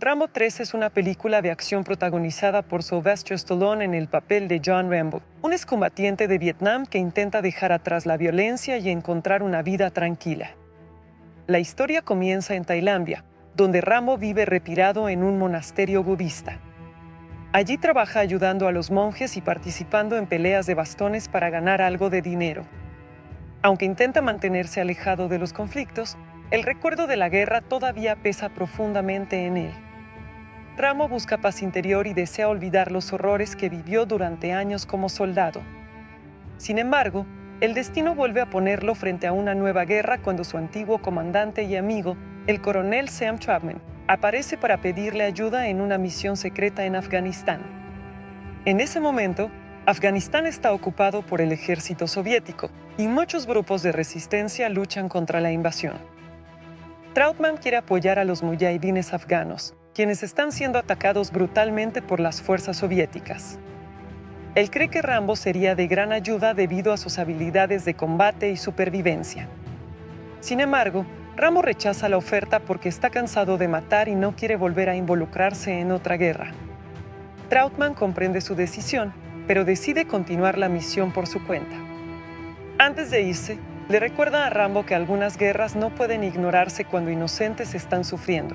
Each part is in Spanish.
Rambo 3 es una película de acción protagonizada por Sylvester Stallone en el papel de John Rambo, un excombatiente de Vietnam que intenta dejar atrás la violencia y encontrar una vida tranquila. La historia comienza en Tailandia, donde Rambo vive retirado en un monasterio budista. Allí trabaja ayudando a los monjes y participando en peleas de bastones para ganar algo de dinero. Aunque intenta mantenerse alejado de los conflictos, el recuerdo de la guerra todavía pesa profundamente en él. Rambo busca paz interior y desea olvidar los horrores que vivió durante años como soldado. Sin embargo, el destino vuelve a ponerlo frente a una nueva guerra cuando su antiguo comandante y amigo, el coronel Sam Trapman, aparece para pedirle ayuda en una misión secreta en Afganistán. En ese momento, Afganistán está ocupado por el ejército soviético y muchos grupos de resistencia luchan contra la invasión. Trautmann quiere apoyar a los mujahidines afganos, quienes están siendo atacados brutalmente por las fuerzas soviéticas. Él cree que Rambo sería de gran ayuda debido a sus habilidades de combate y supervivencia. Sin embargo, Rambo rechaza la oferta porque está cansado de matar y no quiere volver a involucrarse en otra guerra. Trautmann comprende su decisión, pero decide continuar la misión por su cuenta. Antes de irse, le recuerda a Rambo que algunas guerras no pueden ignorarse cuando inocentes están sufriendo.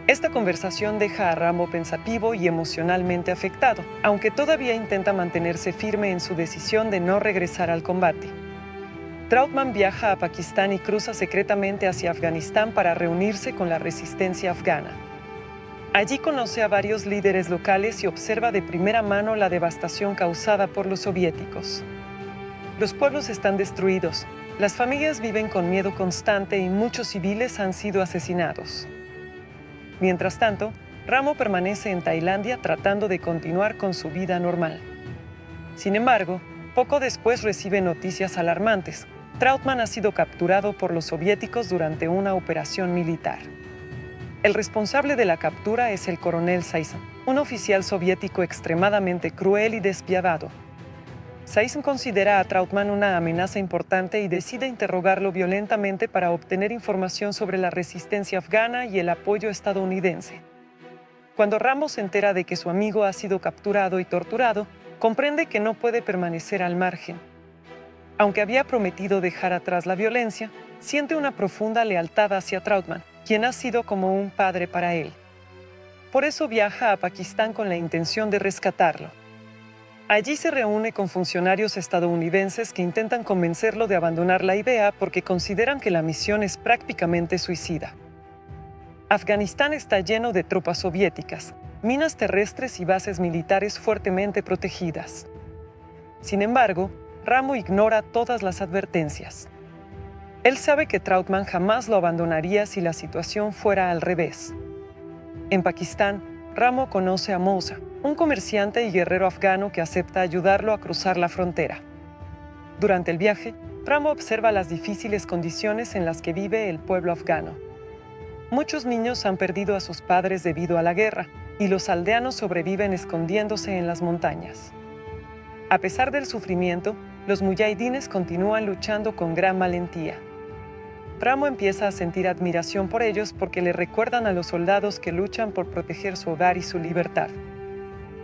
Esta conversación deja a Rambo pensativo y emocionalmente afectado, aunque todavía intenta mantenerse firme en su decisión de no regresar al combate. Trautmann viaja a Pakistán y cruza secretamente hacia Afganistán para reunirse con la resistencia afgana. Allí conoce a varios líderes locales y observa de primera mano la devastación causada por los soviéticos. Los pueblos están destruidos, las familias viven con miedo constante y muchos civiles han sido asesinados. Mientras tanto, Rambo permanece en Tailandia tratando de continuar con su vida normal. Sin embargo, poco después recibe noticias alarmantes. Trautmann ha sido capturado por los soviéticos durante una operación militar. El responsable de la captura es el coronel Saizen, un oficial soviético extremadamente cruel y despiadado. Saizen considera a Trautmann una amenaza importante y decide interrogarlo violentamente para obtener información sobre la resistencia afgana y el apoyo estadounidense. Cuando Rambo se entera de que su amigo ha sido capturado y torturado, comprende que no puede permanecer al margen. Aunque había prometido dejar atrás la violencia, siente una profunda lealtad hacia Trautmann, quien ha sido como un padre para él. Por eso viaja a Pakistán con la intención de rescatarlo. Allí se reúne con funcionarios estadounidenses que intentan convencerlo de abandonar la idea porque consideran que la misión es prácticamente suicida. Afganistán está lleno de tropas soviéticas, minas terrestres y bases militares fuertemente protegidas. Sin embargo, Rambo ignora todas las advertencias. Él sabe que Trautmann jamás lo abandonaría si la situación fuera al revés. En Pakistán, Rambo conoce a Moussa, un comerciante y guerrero afgano que acepta ayudarlo a cruzar la frontera. Durante el viaje, Rambo observa las difíciles condiciones en las que vive el pueblo afgano. Muchos niños han perdido a sus padres debido a la guerra, y los aldeanos sobreviven escondiéndose en las montañas. A pesar del sufrimiento, los mujahidines continúan luchando con gran valentía. Rambo empieza a sentir admiración por ellos porque le recuerdan a los soldados que luchan por proteger su hogar y su libertad.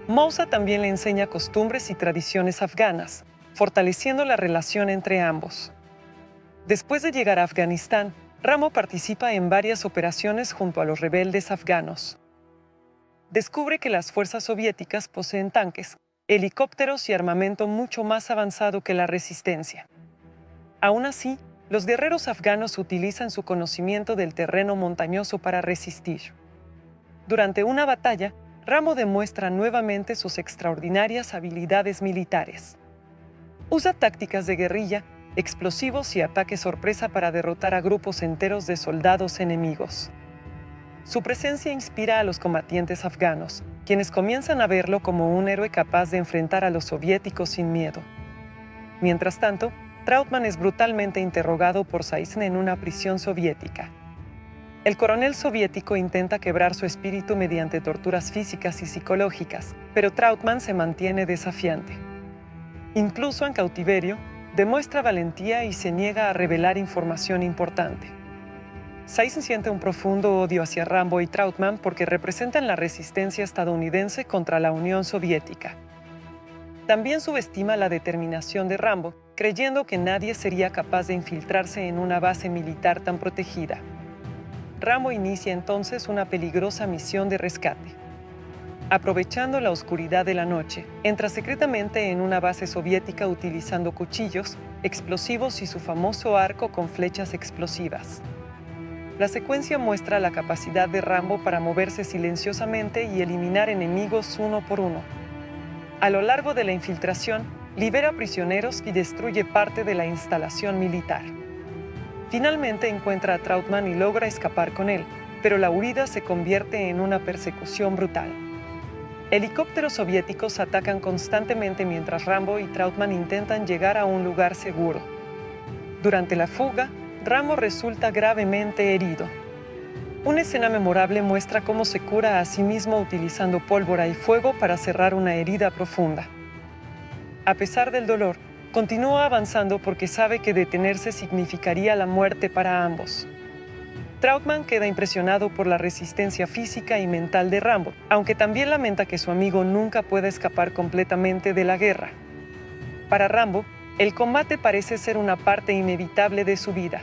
Moussa también le enseña costumbres y tradiciones afganas, fortaleciendo la relación entre ambos. Después de llegar a Afganistán, Rambo participa en varias operaciones junto a los rebeldes afganos. Descubre que las fuerzas soviéticas poseen tanques, helicópteros y armamento mucho más avanzado que la resistencia. Aún así, los guerreros afganos utilizan su conocimiento del terreno montañoso para resistir. Durante una batalla, Rambo demuestra nuevamente sus extraordinarias habilidades militares. Usa tácticas de guerrilla, explosivos y ataques sorpresa para derrotar a grupos enteros de soldados enemigos. Su presencia inspira a los combatientes afganos, quienes comienzan a verlo como un héroe capaz de enfrentar a los soviéticos sin miedo. Mientras tanto, Trautmann es brutalmente interrogado por Saizen en una prisión soviética. El coronel soviético intenta quebrar su espíritu mediante torturas físicas y psicológicas, pero Trautmann se mantiene desafiante. Incluso en cautiverio, demuestra valentía y se niega a revelar información importante. Saizen siente un profundo odio hacia Rambo y Trautmann porque representan la resistencia estadounidense contra la Unión Soviética. También subestima la determinación de Rambo, creyendo que nadie sería capaz de infiltrarse en una base militar tan protegida. Rambo inicia entonces una peligrosa misión de rescate. Aprovechando la oscuridad de la noche, entra secretamente en una base soviética utilizando cuchillos, explosivos y su famoso arco con flechas explosivas. La secuencia muestra la capacidad de Rambo para moverse silenciosamente y eliminar enemigos uno por uno. A lo largo de la infiltración, libera prisioneros y destruye parte de la instalación militar. Finalmente encuentra a Trautmann y logra escapar con él, pero la huida se convierte en una persecución brutal. Helicópteros soviéticos atacan constantemente mientras Rambo y Trautmann intentan llegar a un lugar seguro. Durante la fuga, Rambo resulta gravemente herido. Una escena memorable muestra cómo se cura a sí mismo utilizando pólvora y fuego para cerrar una herida profunda. A pesar del dolor, continúa avanzando porque sabe que detenerse significaría la muerte para ambos. Trautmann queda impresionado por la resistencia física y mental de Rambo, aunque también lamenta que su amigo nunca pueda escapar completamente de la guerra. Para Rambo, el combate parece ser una parte inevitable de su vida.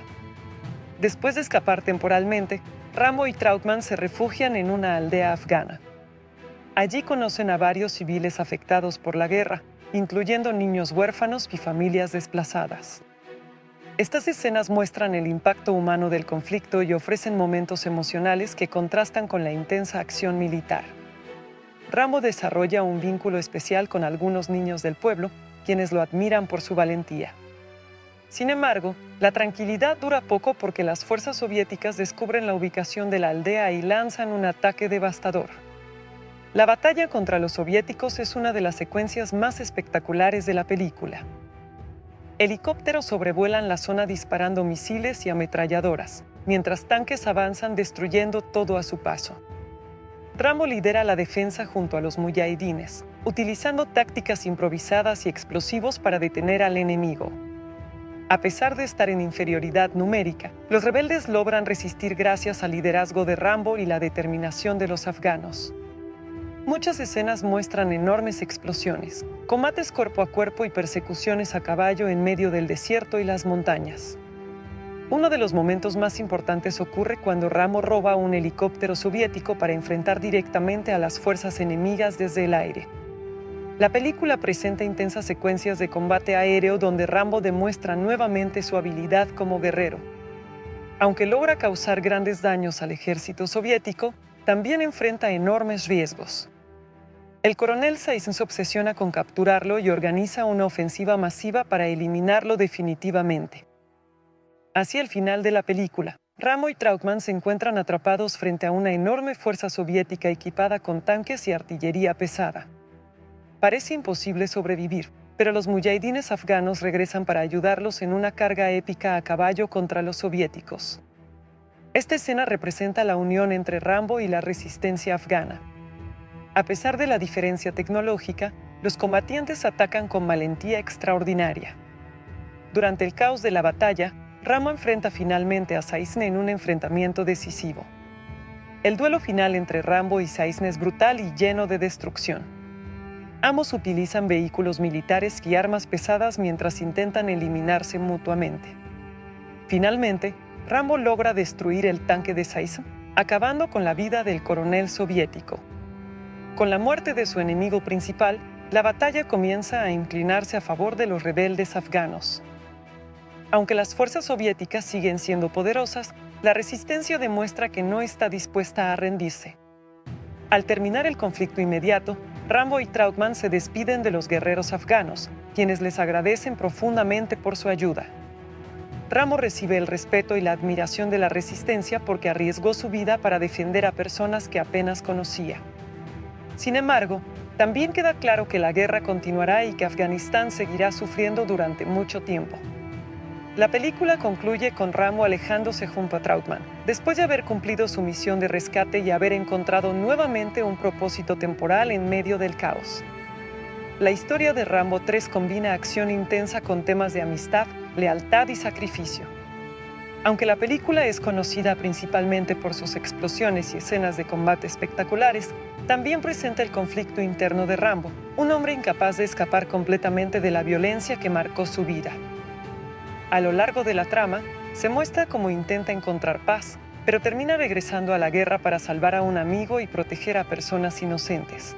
Después de escapar temporalmente, Rambo y Trautmann se refugian en una aldea afgana. Allí conocen a varios civiles afectados por la guerra, incluyendo niños huérfanos y familias desplazadas. Estas escenas muestran el impacto humano del conflicto y ofrecen momentos emocionales que contrastan con la intensa acción militar. Rambo desarrolla un vínculo especial con algunos niños del pueblo, quienes lo admiran por su valentía. Sin embargo, la tranquilidad dura poco porque las fuerzas soviéticas descubren la ubicación de la aldea y lanzan un ataque devastador. La batalla contra los soviéticos es una de las secuencias más espectaculares de la película. Helicópteros sobrevuelan la zona disparando misiles y ametralladoras, mientras tanques avanzan destruyendo todo a su paso. Rambo lidera la defensa junto a los muyahidines, utilizando tácticas improvisadas y explosivos para detener al enemigo. A pesar de estar en inferioridad numérica, los rebeldes logran resistir gracias al liderazgo de Rambo y la determinación de los afganos. Muchas escenas muestran enormes explosiones, combates cuerpo a cuerpo y persecuciones a caballo en medio del desierto y las montañas. Uno de los momentos más importantes ocurre cuando Rambo roba un helicóptero soviético para enfrentar directamente a las fuerzas enemigas desde el aire. La película presenta intensas secuencias de combate aéreo donde Rambo demuestra nuevamente su habilidad como guerrero. Aunque logra causar grandes daños al ejército soviético, también enfrenta enormes riesgos. El coronel Saizen se obsesiona con capturarlo y organiza una ofensiva masiva para eliminarlo definitivamente. Hacia el final de la película, Rambo y Trautmann se encuentran atrapados frente a una enorme fuerza soviética equipada con tanques y artillería pesada. Parece imposible sobrevivir, pero los muyahidines afganos regresan para ayudarlos en una carga épica a caballo contra los soviéticos. Esta escena representa la unión entre Rambo y la resistencia afgana. A pesar de la diferencia tecnológica, los combatientes atacan con valentía extraordinaria. Durante el caos de la batalla, Rambo enfrenta finalmente a Saizen en un enfrentamiento decisivo. El duelo final entre Rambo y Saizen es brutal y lleno de destrucción. Ambos utilizan vehículos militares y armas pesadas mientras intentan eliminarse mutuamente. Finalmente, Rambo logra destruir el tanque de Saizen, acabando con la vida del coronel soviético. Con la muerte de su enemigo principal, la batalla comienza a inclinarse a favor de los rebeldes afganos. Aunque las fuerzas soviéticas siguen siendo poderosas, la resistencia demuestra que no está dispuesta a rendirse. Al terminar el conflicto inmediato, Rambo y Trautmann se despiden de los guerreros afganos, quienes les agradecen profundamente por su ayuda. Rambo recibe el respeto y la admiración de la resistencia porque arriesgó su vida para defender a personas que apenas conocía. Sin embargo, también queda claro que la guerra continuará y que Afganistán seguirá sufriendo durante mucho tiempo. La película concluye con Rambo alejándose junto a Trautmann, después de haber cumplido su misión de rescate y haber encontrado nuevamente un propósito temporal en medio del caos. La historia de Rambo 3 combina acción intensa con temas de amistad, lealtad y sacrificio. Aunque la película es conocida principalmente por sus explosiones y escenas de combate espectaculares, también presenta el conflicto interno de Rambo, un hombre incapaz de escapar completamente de la violencia que marcó su vida. A lo largo de la trama, se muestra cómo intenta encontrar paz, pero termina regresando a la guerra para salvar a un amigo y proteger a personas inocentes.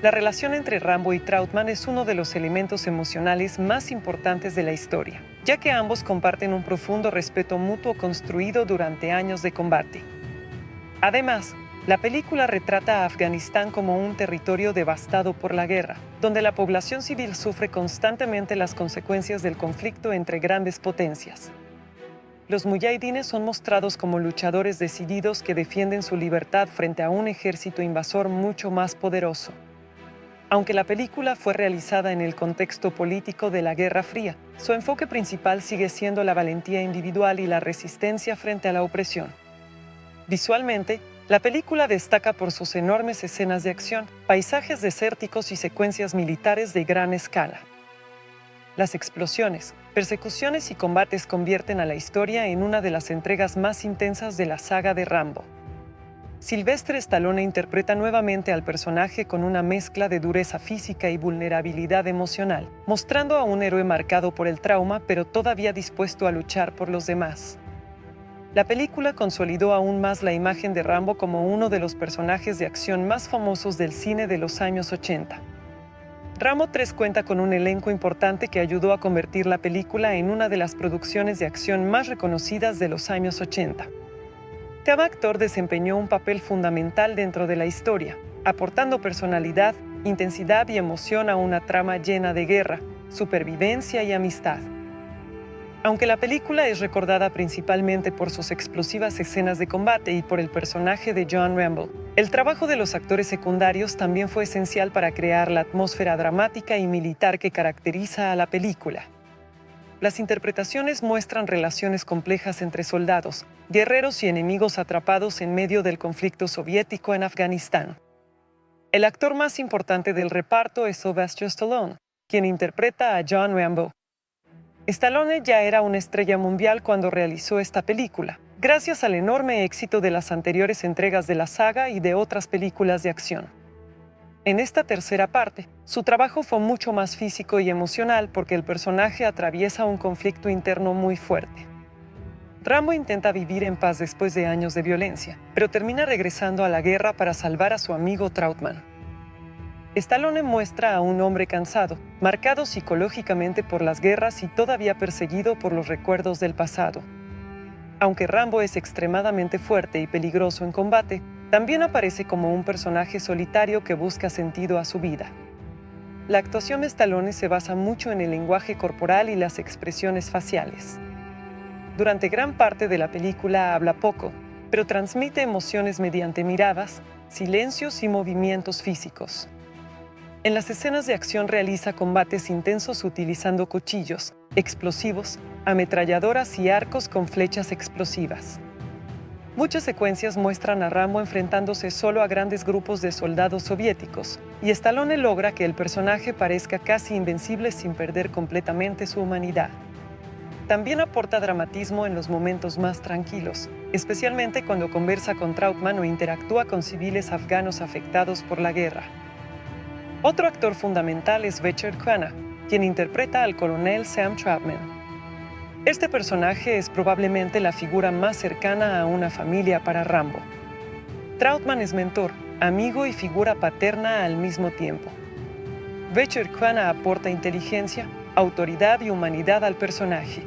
La relación entre Rambo y Trautman es uno de los elementos emocionales más importantes de la historia, ya que ambos comparten un profundo respeto mutuo construido durante años de combate. Además, la película retrata a Afganistán como un territorio devastado por la guerra, donde la población civil sufre constantemente las consecuencias del conflicto entre grandes potencias. Los muyahidines son mostrados como luchadores decididos que defienden su libertad frente a un ejército invasor mucho más poderoso. Aunque la película fue realizada en el contexto político de la Guerra Fría, su enfoque principal sigue siendo la valentía individual y la resistencia frente a la opresión. Visualmente, la película destaca por sus enormes escenas de acción, paisajes desérticos y secuencias militares de gran escala. Las explosiones, persecuciones y combates convierten a la historia en una de las entregas más intensas de la saga de Rambo. Sylvester Stallone interpreta nuevamente al personaje con una mezcla de dureza física y vulnerabilidad emocional, mostrando a un héroe marcado por el trauma pero todavía dispuesto a luchar por los demás. La película consolidó aún más la imagen de Rambo como uno de los personajes de acción más famosos del cine de los años 80. Rambo 3 cuenta con un elenco importante que ayudó a convertir la película en una de las producciones de acción más reconocidas de los años 80. Cada actor desempeñó un papel fundamental dentro de la historia, aportando personalidad, intensidad y emoción a una trama llena de guerra, supervivencia y amistad. Aunque la película es recordada principalmente por sus explosivas escenas de combate y por el personaje de John Rambo, el trabajo de los actores secundarios también fue esencial para crear la atmósfera dramática y militar que caracteriza a la película. Las interpretaciones muestran relaciones complejas entre soldados, guerreros y enemigos atrapados en medio del conflicto soviético en Afganistán. El actor más importante del reparto es Sylvester Stallone, quien interpreta a John Rambo. Stallone ya era una estrella mundial cuando realizó esta película, gracias al enorme éxito de las anteriores entregas de la saga y de otras películas de acción. En esta tercera parte, su trabajo fue mucho más físico y emocional porque el personaje atraviesa un conflicto interno muy fuerte. Rambo intenta vivir en paz después de años de violencia, pero termina regresando a la guerra para salvar a su amigo Trautman. Stallone muestra a un hombre cansado, marcado psicológicamente por las guerras y todavía perseguido por los recuerdos del pasado. Aunque Rambo es extremadamente fuerte y peligroso en combate, también aparece como un personaje solitario que busca sentido a su vida. La actuación de Stallone se basa mucho en el lenguaje corporal y las expresiones faciales. Durante gran parte de la película habla poco, pero transmite emociones mediante miradas, silencios y movimientos físicos. En las escenas de acción realiza combates intensos utilizando cuchillos, explosivos, ametralladoras y arcos con flechas explosivas. Muchas secuencias muestran a Rambo enfrentándose solo a grandes grupos de soldados soviéticos, y Stallone logra que el personaje parezca casi invencible sin perder completamente su humanidad. También aporta dramatismo en los momentos más tranquilos, especialmente cuando conversa con Trautman o interactúa con civiles afganos afectados por la guerra. Otro actor fundamental es Richard Crenna, quien interpreta al coronel Sam Trautman. Este personaje es probablemente la figura más cercana a una familia para Rambo. Trautman es mentor, amigo y figura paterna al mismo tiempo. Richard Crenna aporta inteligencia, autoridad y humanidad al personaje.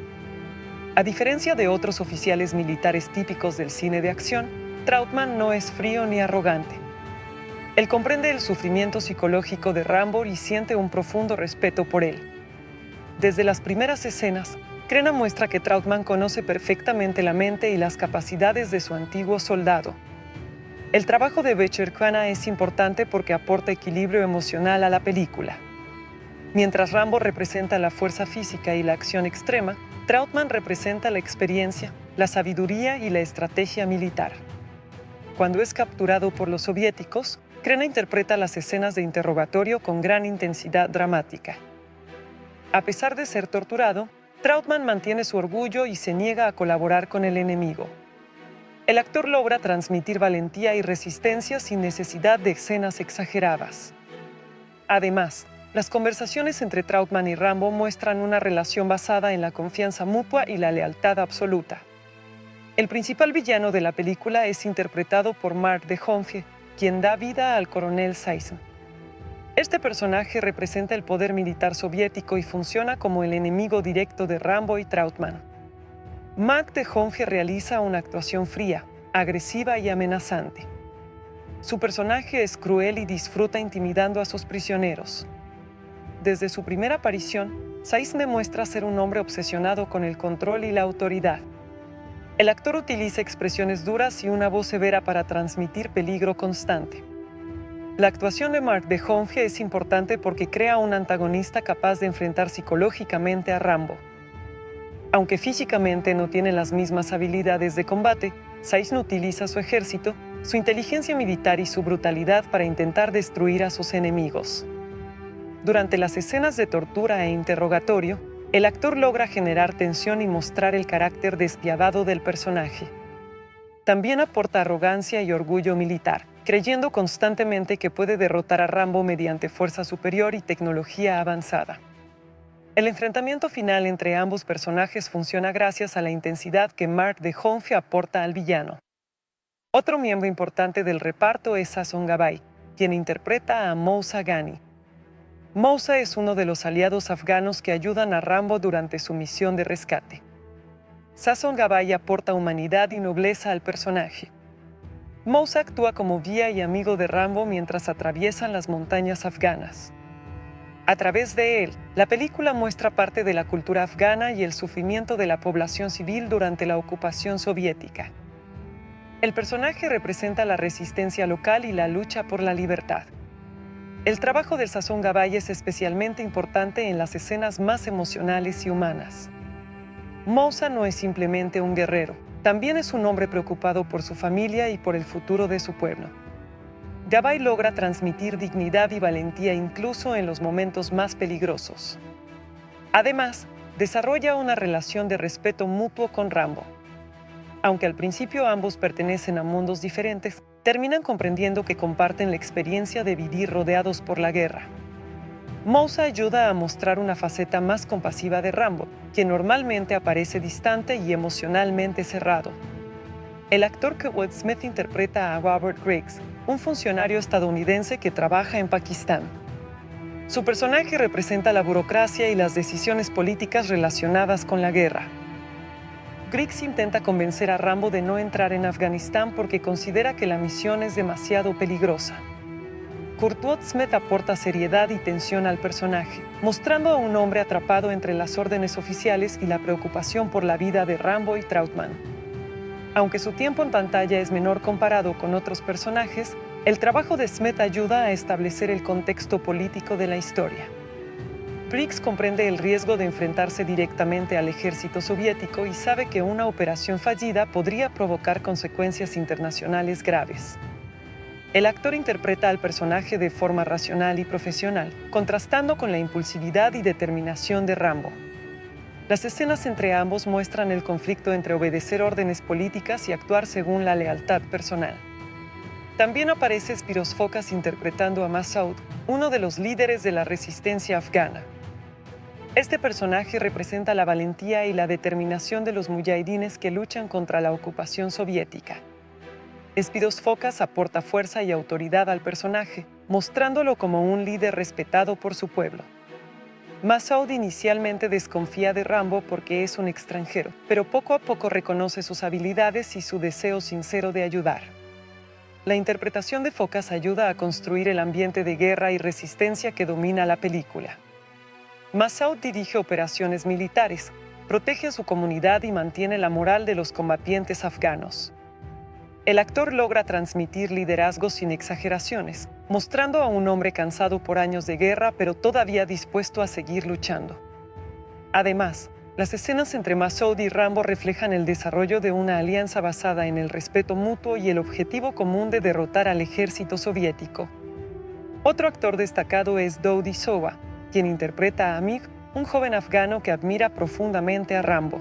A diferencia de otros oficiales militares típicos del cine de acción, Trautman no es frío ni arrogante. Él comprende el sufrimiento psicológico de Rambo y siente un profundo respeto por él. Desde las primeras escenas, Crenna muestra que Trautman conoce perfectamente la mente y las capacidades de su antiguo soldado. El trabajo de Richard Crenna es importante porque aporta equilibrio emocional a la película. Mientras Rambo representa la fuerza física y la acción extrema, Trautman representa la experiencia, la sabiduría y la estrategia militar. Cuando es capturado por los soviéticos, Crenna interpreta las escenas de interrogatorio con gran intensidad dramática. A pesar de ser torturado, Trautman mantiene su orgullo y se niega a colaborar con el enemigo. El actor logra transmitir valentía y resistencia sin necesidad de escenas exageradas. Además, las conversaciones entre Trautman y Rambo muestran una relación basada en la confianza mutua y la lealtad absoluta. El principal villano de la película es interpretado por Mark Dehonfie, quien da vida al coronel Sisson. Este personaje representa el poder militar soviético y funciona como el enemigo directo de Rambo y Trautman. Mark Dehonfie realiza una actuación fría, agresiva y amenazante. Su personaje es cruel y disfruta intimidando a sus prisioneros. Desde su primera aparición, Sisson demuestra ser un hombre obsesionado con el control y la autoridad. El actor utiliza expresiones duras y una voz severa para transmitir peligro constante. La actuación de Mark Dehonfie es importante porque crea un antagonista capaz de enfrentar psicológicamente a Rambo. Aunque físicamente no tiene las mismas habilidades de combate, Sisson utiliza su ejército, su inteligencia militar y su brutalidad para intentar destruir a sus enemigos. Durante las escenas de tortura e interrogatorio, el actor logra generar tensión y mostrar el carácter despiadado del personaje. También aporta arrogancia y orgullo militar, creyendo constantemente que puede derrotar a Rambo mediante fuerza superior y tecnología avanzada. El enfrentamiento final entre ambos personajes funciona gracias a la intensidad que Mark Dehonfie aporta al villano. Otro miembro importante del reparto es Sasson Gabay, quien interpreta a Moussa Ghani. Moussa es uno de los aliados afganos que ayudan a Rambo durante su misión de rescate. Sasson Gabay aporta humanidad y nobleza al personaje. Moussa actúa como guía y amigo de Rambo mientras atraviesan las montañas afganas. A través de él, la película muestra parte de la cultura afgana y el sufrimiento de la población civil durante la ocupación soviética. El personaje representa la resistencia local y la lucha por la libertad. El trabajo del Sasson Gabay es especialmente importante en las escenas más emocionales y humanas. Moussa no es simplemente un guerrero, también es un hombre preocupado por su familia y por el futuro de su pueblo. Gabay logra transmitir dignidad y valentía incluso en los momentos más peligrosos. Además, desarrolla una relación de respeto mutuo con Rambo. Aunque al principio ambos pertenecen a mundos diferentes, terminan comprendiendo que comparten la experiencia de vivir rodeados por la guerra. Moussa ayuda a mostrar una faceta más compasiva de Rambo, quien normalmente aparece distante y emocionalmente cerrado. El actor Kurtwood Smith interpreta a Robert Griggs, un funcionario estadounidense que trabaja en Pakistán. Su personaje representa la burocracia y las decisiones políticas relacionadas con la guerra. Griggs intenta convencer a Rambo de no entrar en Afganistán porque considera que la misión es demasiado peligrosa. Kurtwood Smith aporta seriedad y tensión al personaje, mostrando a un hombre atrapado entre las órdenes oficiales y la preocupación por la vida de Rambo y Trautman. Aunque su tiempo en pantalla es menor comparado con otros personajes, el trabajo de Smith ayuda a establecer el contexto político de la historia. Griggs comprende el riesgo de enfrentarse directamente al ejército soviético y sabe que una operación fallida podría provocar consecuencias internacionales graves. El actor interpreta al personaje de forma racional y profesional, contrastando con la impulsividad y determinación de Rambo. Las escenas entre ambos muestran el conflicto entre obedecer órdenes políticas y actuar según la lealtad personal. También aparece Spiros Fokas interpretando a Masoud, uno de los líderes de la resistencia afgana. Este personaje representa la valentía y la determinación de los mujahidines que luchan contra la ocupación soviética. Spiros Fokas aporta fuerza y autoridad al personaje, mostrándolo como un líder respetado por su pueblo. Masoud inicialmente desconfía de Rambo porque es un extranjero, pero poco a poco reconoce sus habilidades y su deseo sincero de ayudar. La interpretación de Fokas ayuda a construir el ambiente de guerra y resistencia que domina la película. Masoud dirige operaciones militares, protege a su comunidad y mantiene la moral de los combatientes afganos. El actor logra transmitir liderazgo sin exageraciones, mostrando a un hombre cansado por años de guerra pero todavía dispuesto a seguir luchando. Además, las escenas entre Masoud y Rambo reflejan el desarrollo de una alianza basada en el respeto mutuo y el objetivo común de derrotar al ejército soviético. Otro actor destacado es Dodi Sova, quien interpreta a Mig, un joven afgano que admira profundamente a Rambo.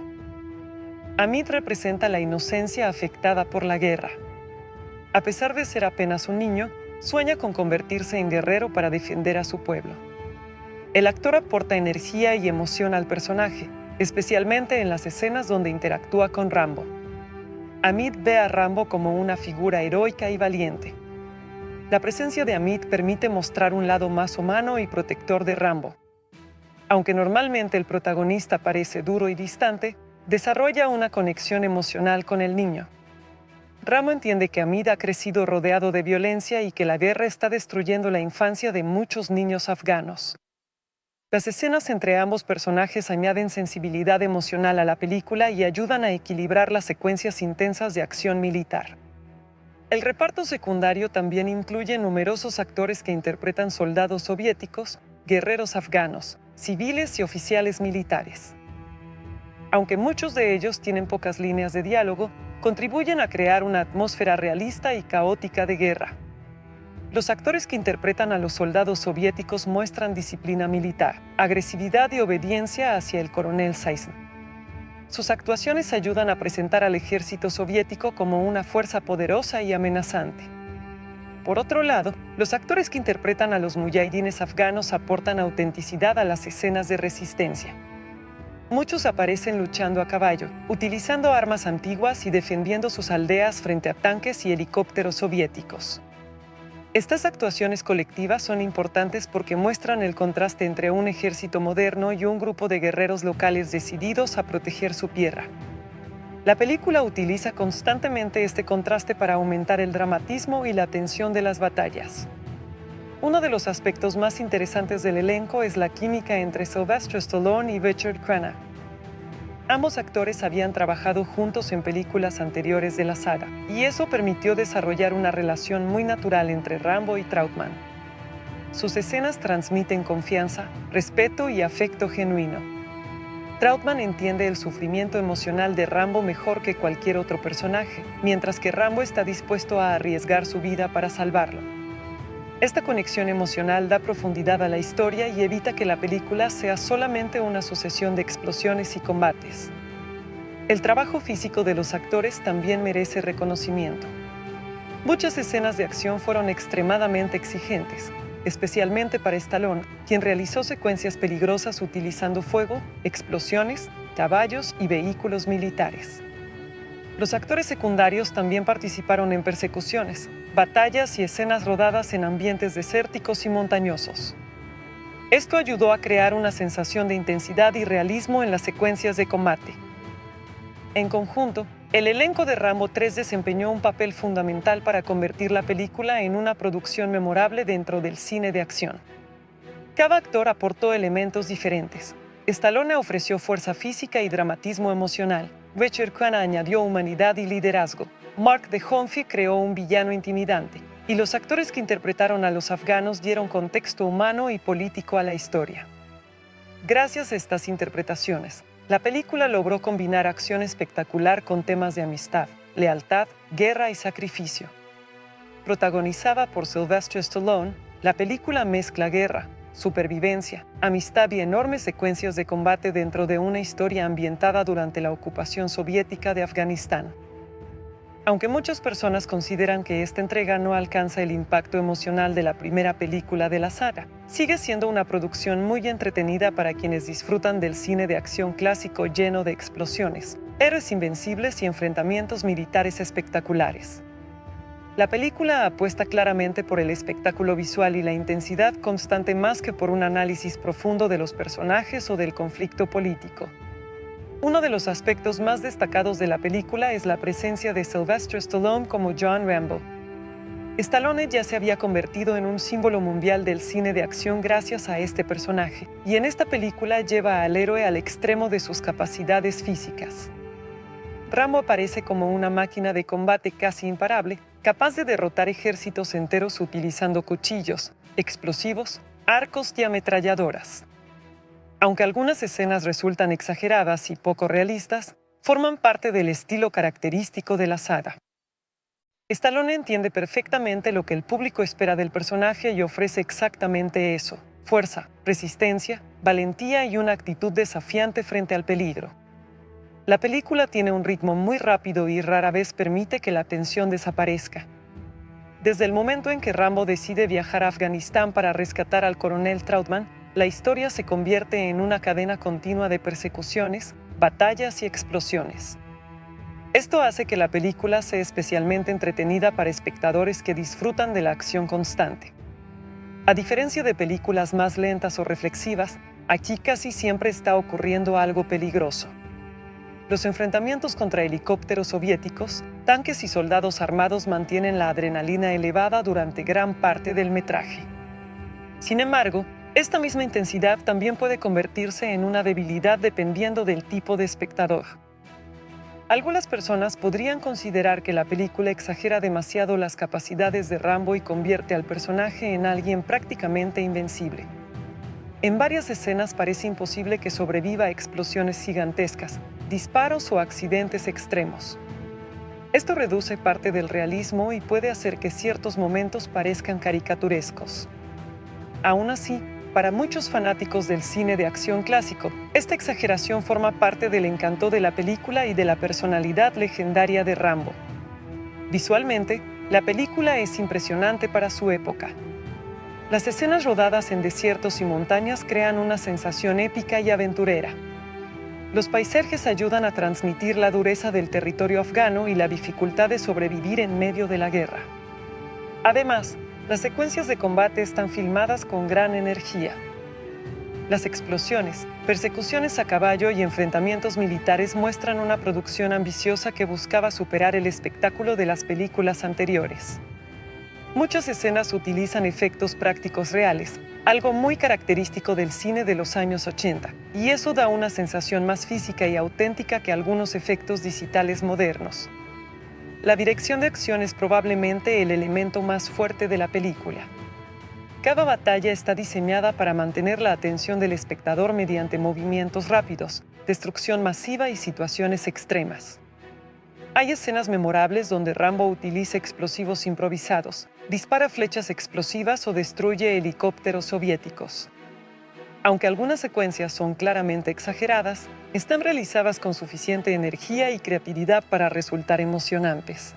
Hamid representa la inocencia afectada por la guerra. A pesar de ser apenas un niño, sueña con convertirse en guerrero para defender a su pueblo. El actor aporta energía y emoción al personaje, especialmente en las escenas donde interactúa con Rambo. Hamid ve a Rambo como una figura heroica y valiente. La presencia de Hamid permite mostrar un lado más humano y protector de Rambo. Aunque normalmente el protagonista parece duro y distante, desarrolla una conexión emocional con el niño. Rambo entiende que Hamid ha crecido rodeado de violencia y que la guerra está destruyendo la infancia de muchos niños afganos. Las escenas entre ambos personajes añaden sensibilidad emocional a la película y ayudan a equilibrar las secuencias intensas de acción militar. El reparto secundario también incluye numerosos actores que interpretan soldados soviéticos, guerreros afganos, civiles y oficiales militares. Aunque muchos de ellos tienen pocas líneas de diálogo, contribuyen a crear una atmósfera realista y caótica de guerra. Los actores que interpretan a los soldados soviéticos muestran disciplina militar, agresividad y obediencia hacia el coronel Sisson. Sus actuaciones ayudan a presentar al ejército soviético como una fuerza poderosa y amenazante. Por otro lado, los actores que interpretan a los muyahidines afganos aportan autenticidad a las escenas de resistencia. Muchos aparecen luchando a caballo, utilizando armas antiguas y defendiendo sus aldeas frente a tanques y helicópteros soviéticos. Estas actuaciones colectivas son importantes porque muestran el contraste entre un ejército moderno y un grupo de guerreros locales decididos a proteger su tierra. La película utiliza constantemente este contraste para aumentar el dramatismo y la tensión de las batallas. Uno de los aspectos más interesantes del elenco es la química entre Sylvester Stallone y Richard Crenna. Ambos actores habían trabajado juntos en películas anteriores de la saga, y eso permitió desarrollar una relación muy natural entre Rambo y Trautman. Sus escenas transmiten confianza, respeto y afecto genuino. Trautman entiende el sufrimiento emocional de Rambo mejor que cualquier otro personaje, mientras que Rambo está dispuesto a arriesgar su vida para salvarlo. Esta conexión emocional da profundidad a la historia y evita que la película sea solamente una sucesión de explosiones y combates. El trabajo físico de los actores también merece reconocimiento. Muchas escenas de acción fueron extremadamente exigentes, especialmente para Stallone, quien realizó secuencias peligrosas utilizando fuego, explosiones, caballos y vehículos militares. Los actores secundarios también participaron en persecuciones, batallas y escenas rodadas en ambientes desérticos y montañosos. Esto ayudó a crear una sensación de intensidad y realismo en las secuencias de combate. En conjunto, el elenco de Rambo 3 desempeñó un papel fundamental para convertir la película en una producción memorable dentro del cine de acción. Cada actor aportó elementos diferentes. Stallone ofreció fuerza física y dramatismo emocional. Richard Crenna añadió humanidad y liderazgo. Mark Dehonfi creó un villano intimidante. Y los actores que interpretaron a los afganos dieron contexto humano y político a la historia. Gracias a estas interpretaciones, la película logró combinar acción espectacular con temas de amistad, lealtad, guerra y sacrificio. Protagonizada por Sylvester Stallone, la película mezcla guerra, supervivencia, amistad y enormes secuencias de combate dentro de una historia ambientada durante la ocupación soviética de Afganistán. Aunque muchas personas consideran que esta entrega no alcanza el impacto emocional de la primera película de la saga, sigue siendo una producción muy entretenida para quienes disfrutan del cine de acción clásico lleno de explosiones, héroes invencibles y enfrentamientos militares espectaculares. La película apuesta claramente por el espectáculo visual y la intensidad constante más que por un análisis profundo de los personajes o del conflicto político. Uno de los aspectos más destacados de la película es la presencia de Sylvester Stallone como John Rambo. Stallone ya se había convertido en un símbolo mundial del cine de acción gracias a este personaje, y en esta película lleva al héroe al extremo de sus capacidades físicas. Rambo aparece como una máquina de combate casi imparable, capaz de derrotar ejércitos enteros utilizando cuchillos, explosivos, arcos y ametralladoras. Aunque algunas escenas resultan exageradas y poco realistas, forman parte del estilo característico de la saga. Stallone entiende perfectamente lo que el público espera del personaje y ofrece exactamente eso: fuerza, resistencia, valentía y una actitud desafiante frente al peligro. La película tiene un ritmo muy rápido y rara vez permite que la tensión desaparezca. Desde el momento en que Rambo decide viajar a Afganistán para rescatar al coronel Trautman, la historia se convierte en una cadena continua de persecuciones, batallas y explosiones. Esto hace que la película sea especialmente entretenida para espectadores que disfrutan de la acción constante. A diferencia de películas más lentas o reflexivas, aquí casi siempre está ocurriendo algo peligroso. Los enfrentamientos contra helicópteros soviéticos, tanques y soldados armados mantienen la adrenalina elevada durante gran parte del metraje. Sin embargo, esta misma intensidad también puede convertirse en una debilidad dependiendo del tipo de espectador. Algunas personas podrían considerar que la película exagera demasiado las capacidades de Rambo y convierte al personaje en alguien prácticamente invencible. En varias escenas parece imposible que sobreviva a explosiones gigantescas, disparos o accidentes extremos. Esto reduce parte del realismo y puede hacer que ciertos momentos parezcan caricaturescos. Aún así, para muchos fanáticos del cine de acción clásico, esta exageración forma parte del encanto de la película y de la personalidad legendaria de Rambo. Visualmente, la película es impresionante para su época. Las escenas rodadas en desiertos y montañas crean una sensación épica y aventurera. Los paisajes ayudan a transmitir la dureza del territorio afgano y la dificultad de sobrevivir en medio de la guerra. Además, las secuencias de combate están filmadas con gran energía. Las explosiones, persecuciones a caballo y enfrentamientos militares muestran una producción ambiciosa que buscaba superar el espectáculo de las películas anteriores. Muchas escenas utilizan efectos prácticos reales, algo muy característico del cine de los años 80, y eso da una sensación más física y auténtica que algunos efectos digitales modernos. La dirección de acción es probablemente el elemento más fuerte de la película. Cada batalla está diseñada para mantener la atención del espectador mediante movimientos rápidos, destrucción masiva y situaciones extremas. Hay escenas memorables donde Rambo utiliza explosivos improvisados, dispara flechas explosivas o destruye helicópteros soviéticos. Aunque algunas secuencias son claramente exageradas, están realizadas con suficiente energía y creatividad para resultar emocionantes.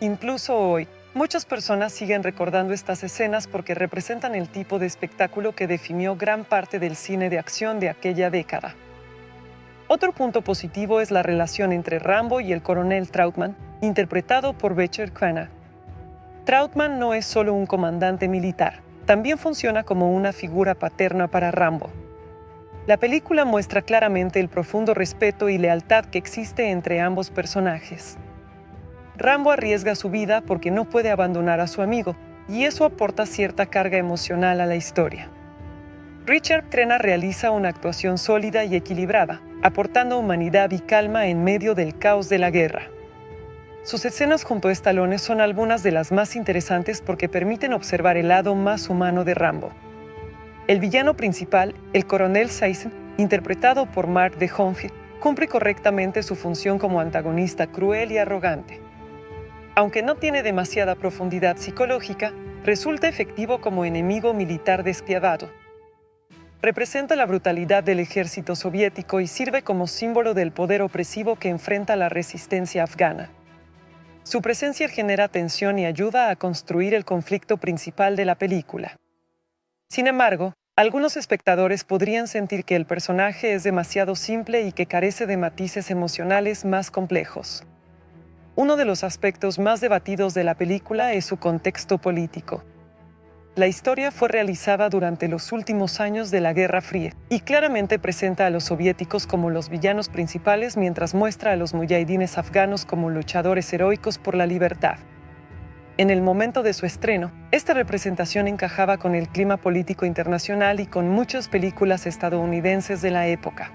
Incluso hoy, muchas personas siguen recordando estas escenas porque representan el tipo de espectáculo que definió gran parte del cine de acción de aquella década. Otro punto positivo es la relación entre Rambo y el coronel Trautman, interpretado por Becher Quanah. Trautman no es solo un comandante militar, también funciona como una figura paterna para Rambo. La película muestra claramente el profundo respeto y lealtad que existe entre ambos personajes. Rambo arriesga su vida porque no puede abandonar a su amigo, y eso aporta cierta carga emocional a la historia. Richard Crenna realiza una actuación sólida y equilibrada, aportando humanidad y calma en medio del caos de la guerra. Sus escenas junto a Stallone son algunas de las más interesantes porque permiten observar el lado más humano de Rambo. El villano principal, el coronel Sisson, interpretado por Mark Dehonfield, cumple correctamente su función como antagonista cruel y arrogante. Aunque no tiene demasiada profundidad psicológica, resulta efectivo como enemigo militar despiadado. Representa la brutalidad del ejército soviético y sirve como símbolo del poder opresivo que enfrenta la resistencia afgana. Su presencia genera tensión y ayuda a construir el conflicto principal de la película. Sin embargo, algunos espectadores podrían sentir que el personaje es demasiado simple y que carece de matices emocionales más complejos. Uno de los aspectos más debatidos de la película es su contexto político. La historia fue realizada durante los últimos años de la Guerra Fría y claramente presenta a los soviéticos como los villanos principales mientras muestra a los muyahidines afganos como luchadores heroicos por la libertad. En el momento de su estreno, esta representación encajaba con el clima político internacional y con muchas películas estadounidenses de la época.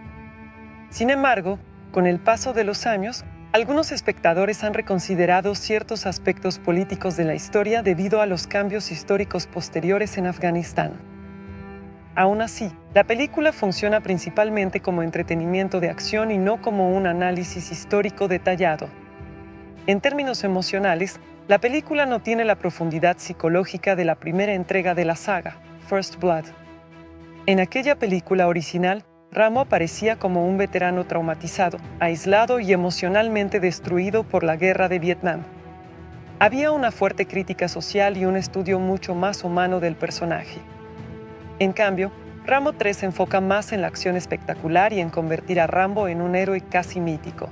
Sin embargo, con el paso de los años, algunos espectadores han reconsiderado ciertos aspectos políticos de la historia debido a los cambios históricos posteriores en Afganistán. Aún así, la película funciona principalmente como entretenimiento de acción y no como un análisis histórico detallado. En términos emocionales, la película no tiene la profundidad psicológica de la primera entrega de la saga, First Blood. En aquella película original, Rambo aparecía como un veterano traumatizado, aislado y emocionalmente destruido por la guerra de Vietnam. Había una fuerte crítica social y un estudio mucho más humano del personaje. En cambio, Rambo 3 se enfoca más en la acción espectacular y en convertir a Rambo en un héroe casi mítico.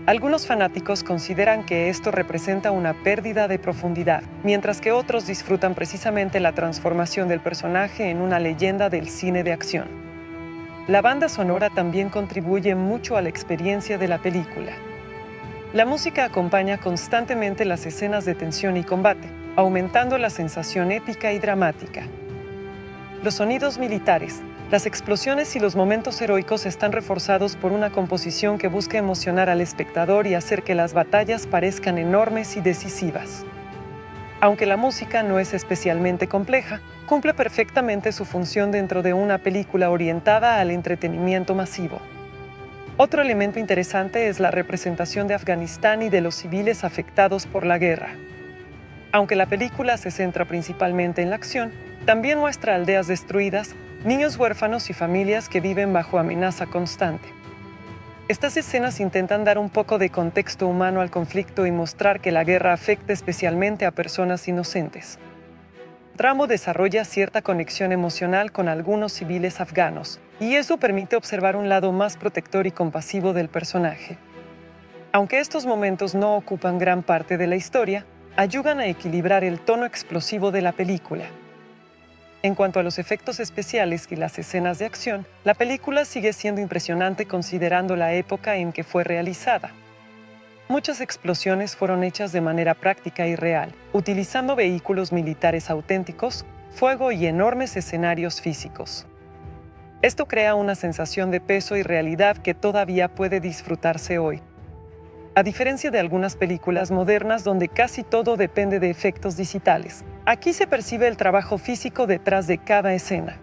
Algunos fanáticos consideran que esto representa una pérdida de profundidad, mientras que otros disfrutan precisamente la transformación del personaje en una leyenda del cine de acción. La banda sonora también contribuye mucho a la experiencia de la película. La música acompaña constantemente las escenas de tensión y combate, aumentando la sensación épica y dramática. Los sonidos militares, las explosiones y los momentos heroicos están reforzados por una composición que busca emocionar al espectador y hacer que las batallas parezcan enormes y decisivas. Aunque la música no es especialmente compleja, cumple perfectamente su función dentro de una película orientada al entretenimiento masivo. Otro elemento interesante es la representación de Afganistán y de los civiles afectados por la guerra. Aunque la película se centra principalmente en la acción, también muestra aldeas destruidas, niños huérfanos y familias que viven bajo amenaza constante. Estas escenas intentan dar un poco de contexto humano al conflicto y mostrar que la guerra afecta especialmente a personas inocentes. Rambo desarrolla cierta conexión emocional con algunos civiles afganos, y eso permite observar un lado más protector y compasivo del personaje. Aunque estos momentos no ocupan gran parte de la historia, ayudan a equilibrar el tono explosivo de la película. En cuanto a los efectos especiales y las escenas de acción, la película sigue siendo impresionante considerando la época en que fue realizada. Muchas explosiones fueron hechas de manera práctica y real, utilizando vehículos militares auténticos, fuego y enormes escenarios físicos. Esto crea una sensación de peso y realidad que todavía puede disfrutarse hoy. A diferencia de algunas películas modernas donde casi todo depende de efectos digitales, aquí se percibe el trabajo físico detrás de cada escena.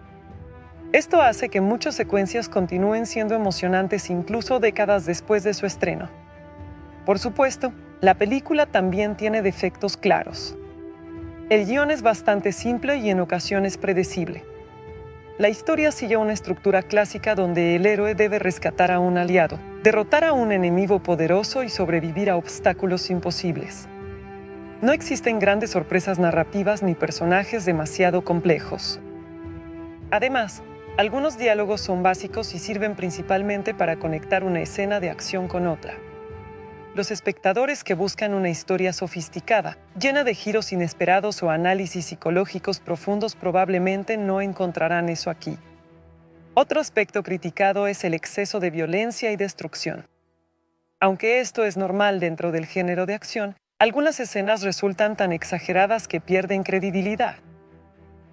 Esto hace que muchas secuencias continúen siendo emocionantes incluso décadas después de su estreno. Por supuesto, la película también tiene defectos claros. El guión es bastante simple y en ocasiones predecible. La historia sigue una estructura clásica donde el héroe debe rescatar a un aliado, derrotar a un enemigo poderoso y sobrevivir a obstáculos imposibles. No existen grandes sorpresas narrativas ni personajes demasiado complejos. Además, algunos diálogos son básicos y sirven principalmente para conectar una escena de acción con otra. Los espectadores que buscan una historia sofisticada, llena de giros inesperados o análisis psicológicos profundos probablemente no encontrarán eso aquí. Otro aspecto criticado es el exceso de violencia y destrucción. Aunque esto es normal dentro del género de acción, algunas escenas resultan tan exageradas que pierden credibilidad.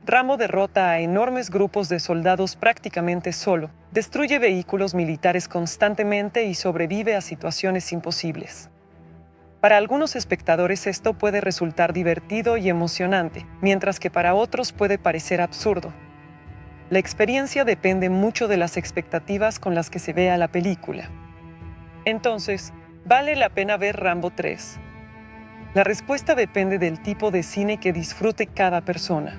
Rambo derrota a enormes grupos de soldados prácticamente solo, destruye vehículos militares constantemente y sobrevive a situaciones imposibles. Para algunos espectadores esto puede resultar divertido y emocionante, mientras que para otros puede parecer absurdo. La experiencia depende mucho de las expectativas con las que se vea la película. Entonces, ¿vale la pena ver Rambo 3? La respuesta depende del tipo de cine que disfrute cada persona.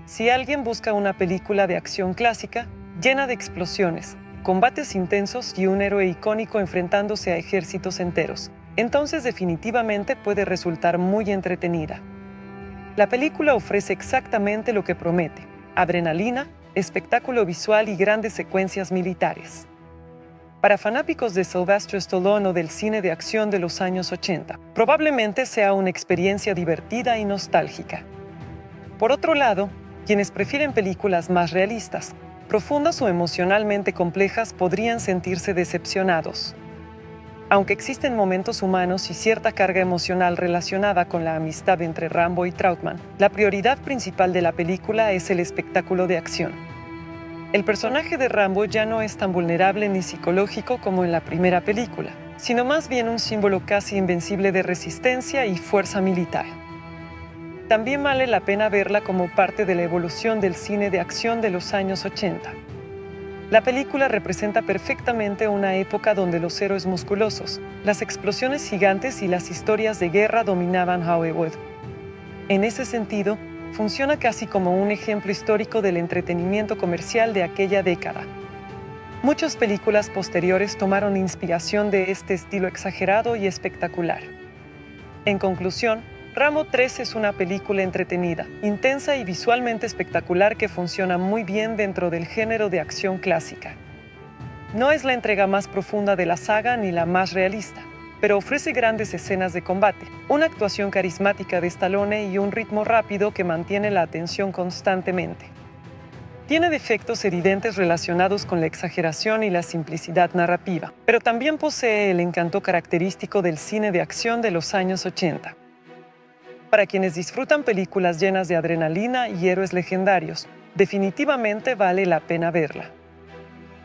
Si alguien busca una película de acción clásica, llena de explosiones, combates intensos y un héroe icónico enfrentándose a ejércitos enteros, entonces definitivamente puede resultar muy entretenida. La película ofrece exactamente lo que promete: adrenalina, espectáculo visual y grandes secuencias militares. Para fanáticos de Sylvester Stallone o del cine de acción de los años 80, probablemente sea una experiencia divertida y nostálgica. Por otro lado, quienes prefieren películas más realistas, profundas o emocionalmente complejas podrían sentirse decepcionados. Aunque existen momentos humanos y cierta carga emocional relacionada con la amistad entre Rambo y Trautman, la prioridad principal de la película es el espectáculo de acción. El personaje de Rambo ya no es tan vulnerable ni psicológico como en la primera película, sino más bien un símbolo casi invencible de resistencia y fuerza militar. También vale la pena verla como parte de la evolución del cine de acción de los años 80. La película representa perfectamente una época donde los héroes musculosos, las explosiones gigantes y las historias de guerra dominaban Hollywood. En ese sentido, funciona casi como un ejemplo histórico del entretenimiento comercial de aquella década. Muchas películas posteriores tomaron inspiración de este estilo exagerado y espectacular. En conclusión, Rambo 3 es una película entretenida, intensa y visualmente espectacular que funciona muy bien dentro del género de acción clásica. No es la entrega más profunda de la saga ni la más realista, pero ofrece grandes escenas de combate, una actuación carismática de Stallone y un ritmo rápido que mantiene la atención constantemente. Tiene defectos evidentes relacionados con la exageración y la simplicidad narrativa, pero también posee el encanto característico del cine de acción de los años 80. Para quienes disfrutan películas llenas de adrenalina y héroes legendarios, definitivamente vale la pena verla.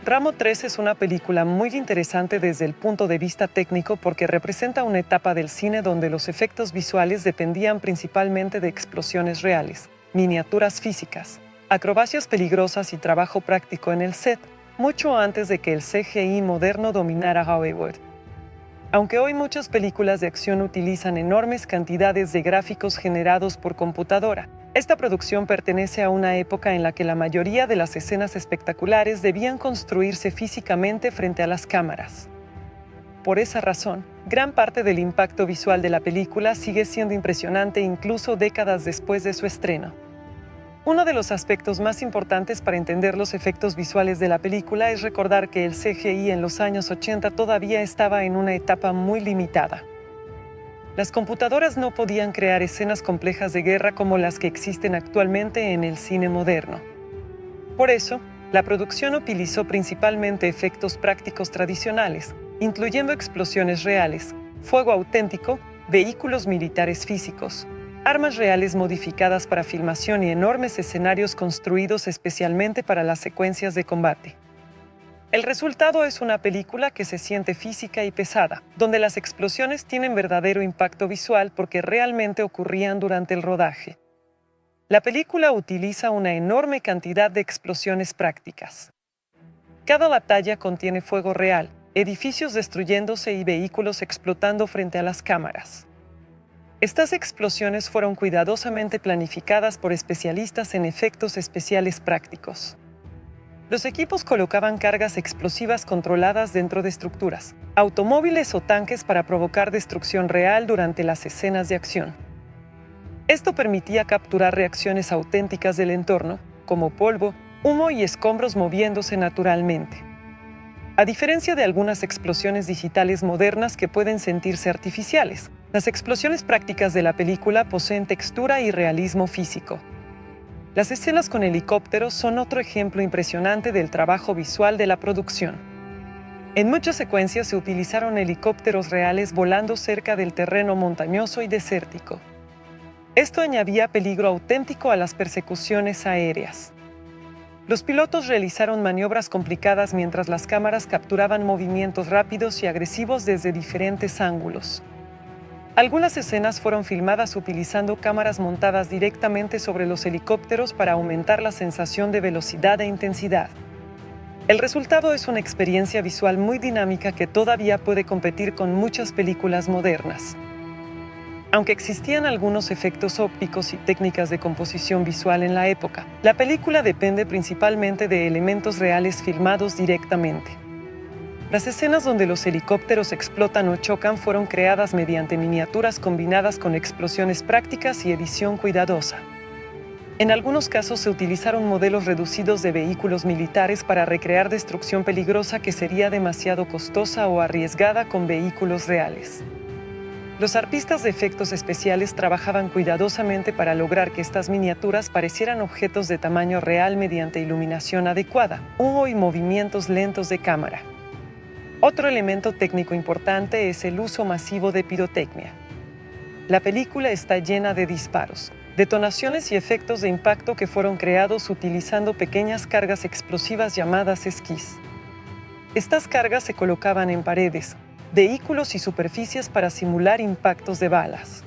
Rambo 3 es una película muy interesante desde el punto de vista técnico porque representa una etapa del cine donde los efectos visuales dependían principalmente de explosiones reales, miniaturas físicas, acrobacias peligrosas y trabajo práctico en el set, mucho antes de que el CGI moderno dominara Hollywood. Aunque hoy muchas películas de acción utilizan enormes cantidades de gráficos generados por computadora, esta producción pertenece a una época en la que la mayoría de las escenas espectaculares debían construirse físicamente frente a las cámaras. Por esa razón, gran parte del impacto visual de la película sigue siendo impresionante incluso décadas después de su estreno. Uno de los aspectos más importantes para entender los efectos visuales de la película es recordar que el CGI en los años 80 todavía estaba en una etapa muy limitada. Las computadoras no podían crear escenas complejas de guerra como las que existen actualmente en el cine moderno. Por eso, la producción utilizó principalmente efectos prácticos tradicionales, incluyendo explosiones reales, fuego auténtico, vehículos militares físicos, armas reales modificadas para filmación y enormes escenarios construidos especialmente para las secuencias de combate. El resultado es una película que se siente física y pesada, donde las explosiones tienen verdadero impacto visual porque realmente ocurrían durante el rodaje. La película utiliza una enorme cantidad de explosiones prácticas. Cada batalla contiene fuego real, edificios destruyéndose y vehículos explotando frente a las cámaras. Estas explosiones fueron cuidadosamente planificadas por especialistas en efectos especiales prácticos. Los equipos colocaban cargas explosivas controladas dentro de estructuras, automóviles o tanques para provocar destrucción real durante las escenas de acción. Esto permitía capturar reacciones auténticas del entorno, como polvo, humo y escombros moviéndose naturalmente. A diferencia de algunas explosiones digitales modernas que pueden sentirse artificiales, las explosiones prácticas de la película poseen textura y realismo físico. Las escenas con helicópteros son otro ejemplo impresionante del trabajo visual de la producción. En muchas secuencias se utilizaron helicópteros reales volando cerca del terreno montañoso y desértico. Esto añadía peligro auténtico a las persecuciones aéreas. Los pilotos realizaron maniobras complicadas mientras las cámaras capturaban movimientos rápidos y agresivos desde diferentes ángulos. Algunas escenas fueron filmadas utilizando cámaras montadas directamente sobre los helicópteros para aumentar la sensación de velocidad e intensidad. El resultado es una experiencia visual muy dinámica que todavía puede competir con muchas películas modernas. Aunque existían algunos efectos ópticos y técnicas de composición visual en la época, la película depende principalmente de elementos reales filmados directamente. Las escenas donde los helicópteros explotan o chocan fueron creadas mediante miniaturas combinadas con explosiones prácticas y edición cuidadosa. En algunos casos se utilizaron modelos reducidos de vehículos militares para recrear destrucción peligrosa que sería demasiado costosa o arriesgada con vehículos reales. Los artistas de efectos especiales trabajaban cuidadosamente para lograr que estas miniaturas parecieran objetos de tamaño real mediante iluminación adecuada, humo y movimientos lentos de cámara. Otro elemento técnico importante es el uso masivo de pirotecnia. La película está llena de disparos, detonaciones y efectos de impacto que fueron creados utilizando pequeñas cargas explosivas llamadas esquís. Estas cargas se colocaban en paredes, vehículos y superficies para simular impactos de balas.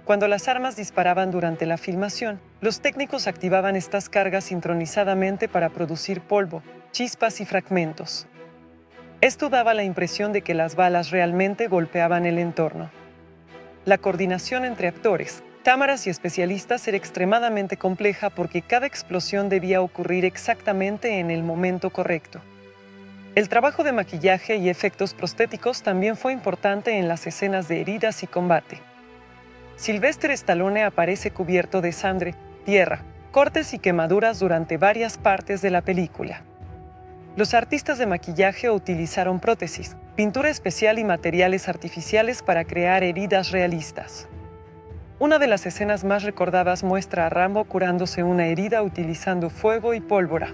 Cuando las armas disparaban durante la filmación, los técnicos activaban estas cargas sincronizadamente para producir polvo, chispas y fragmentos. Esto daba la impresión de que las balas realmente golpeaban el entorno. La coordinación entre actores, Cámaras y especialistas era extremadamente compleja porque cada explosión debía ocurrir exactamente en el momento correcto. El trabajo de maquillaje y efectos prostéticos también fue importante en las escenas de heridas y combate. Sylvester Stallone aparece cubierto de sangre, tierra, cortes y quemaduras durante varias partes de la película. Los artistas de maquillaje utilizaron prótesis, pintura especial y materiales artificiales para crear heridas realistas. Una de las escenas más recordadas muestra a Rambo curándose una herida utilizando fuego y pólvora.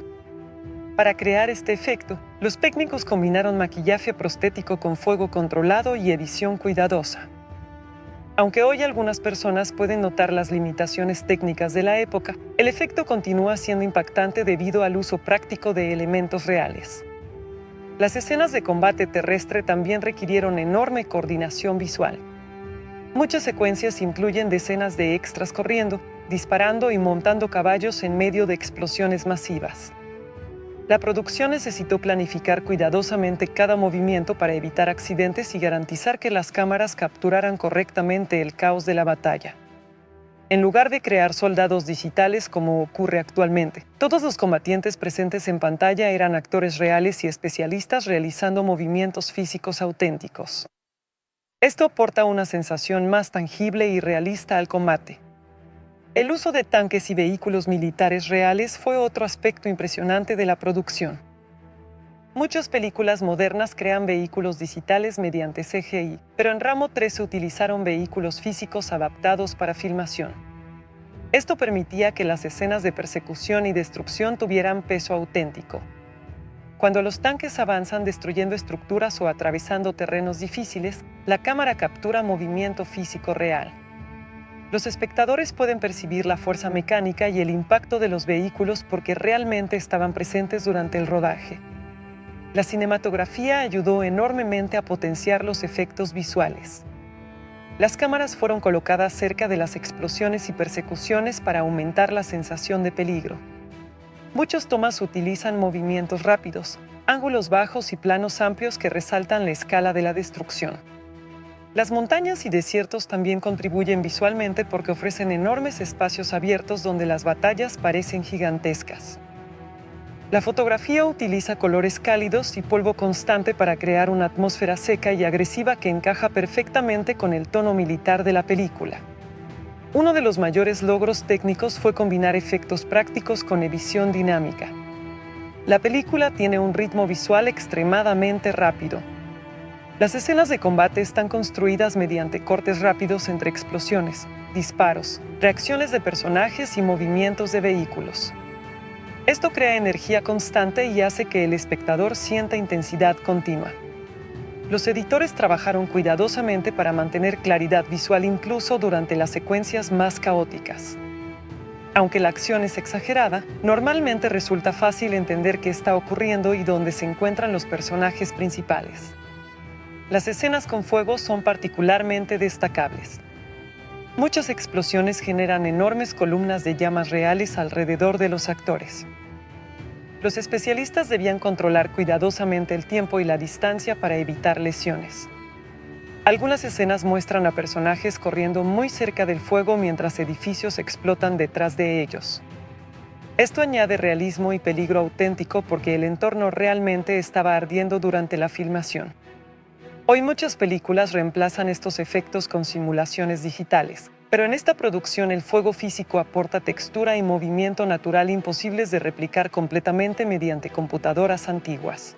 Para crear este efecto, los técnicos combinaron maquillaje prostético con fuego controlado y edición cuidadosa. Aunque hoy algunas personas pueden notar las limitaciones técnicas de la época, el efecto continúa siendo impactante debido al uso práctico de elementos reales. Las escenas de combate terrestre también requirieron enorme coordinación visual. Muchas secuencias incluyen decenas de extras corriendo, disparando y montando caballos en medio de explosiones masivas. La producción necesitó planificar cuidadosamente cada movimiento para evitar accidentes y garantizar que las cámaras capturaran correctamente el caos de la batalla. En lugar de crear soldados digitales como ocurre actualmente, todos los combatientes presentes en pantalla eran actores reales y especialistas realizando movimientos físicos auténticos. Esto aporta una sensación más tangible y realista al combate. El uso de tanques y vehículos militares reales fue otro aspecto impresionante de la producción. Muchas películas modernas crean vehículos digitales mediante CGI, pero en Rambo 3 se utilizaron vehículos físicos adaptados para filmación. Esto permitía que las escenas de persecución y destrucción tuvieran peso auténtico. Cuando los tanques avanzan destruyendo estructuras o atravesando terrenos difíciles, la cámara captura movimiento físico real. Los espectadores pueden percibir la fuerza mecánica y el impacto de los vehículos porque realmente estaban presentes durante el rodaje. La cinematografía ayudó enormemente a potenciar los efectos visuales. Las cámaras fueron colocadas cerca de las explosiones y persecuciones para aumentar la sensación de peligro. Muchas tomas utilizan movimientos rápidos, ángulos bajos y planos amplios que resaltan la escala de la destrucción. Las montañas y desiertos también contribuyen visualmente porque ofrecen enormes espacios abiertos donde las batallas parecen gigantescas. La fotografía utiliza colores cálidos y polvo constante para crear una atmósfera seca y agresiva que encaja perfectamente con el tono militar de la película. Uno de los mayores logros técnicos fue combinar efectos prácticos con edición dinámica. La película tiene un ritmo visual extremadamente rápido. Las escenas de combate están construidas mediante cortes rápidos entre explosiones, disparos, reacciones de personajes y movimientos de vehículos. Esto crea energía constante y hace que el espectador sienta intensidad continua. Los editores trabajaron cuidadosamente para mantener claridad visual incluso durante las secuencias más caóticas. Aunque la acción es exagerada, normalmente resulta fácil entender qué está ocurriendo y dónde se encuentran los personajes principales. Las escenas con fuego son particularmente destacables. Muchas explosiones generan enormes columnas de llamas reales alrededor de los actores. Los especialistas debían controlar cuidadosamente el tiempo y la distancia para evitar lesiones. Algunas escenas muestran a personajes corriendo muy cerca del fuego mientras edificios explotan detrás de ellos. Esto añade realismo y peligro auténtico porque el entorno realmente estaba ardiendo durante la filmación. Hoy muchas películas reemplazan estos efectos con simulaciones digitales, pero en esta producción el fuego físico aporta textura y movimiento natural imposibles de replicar completamente mediante computadoras antiguas.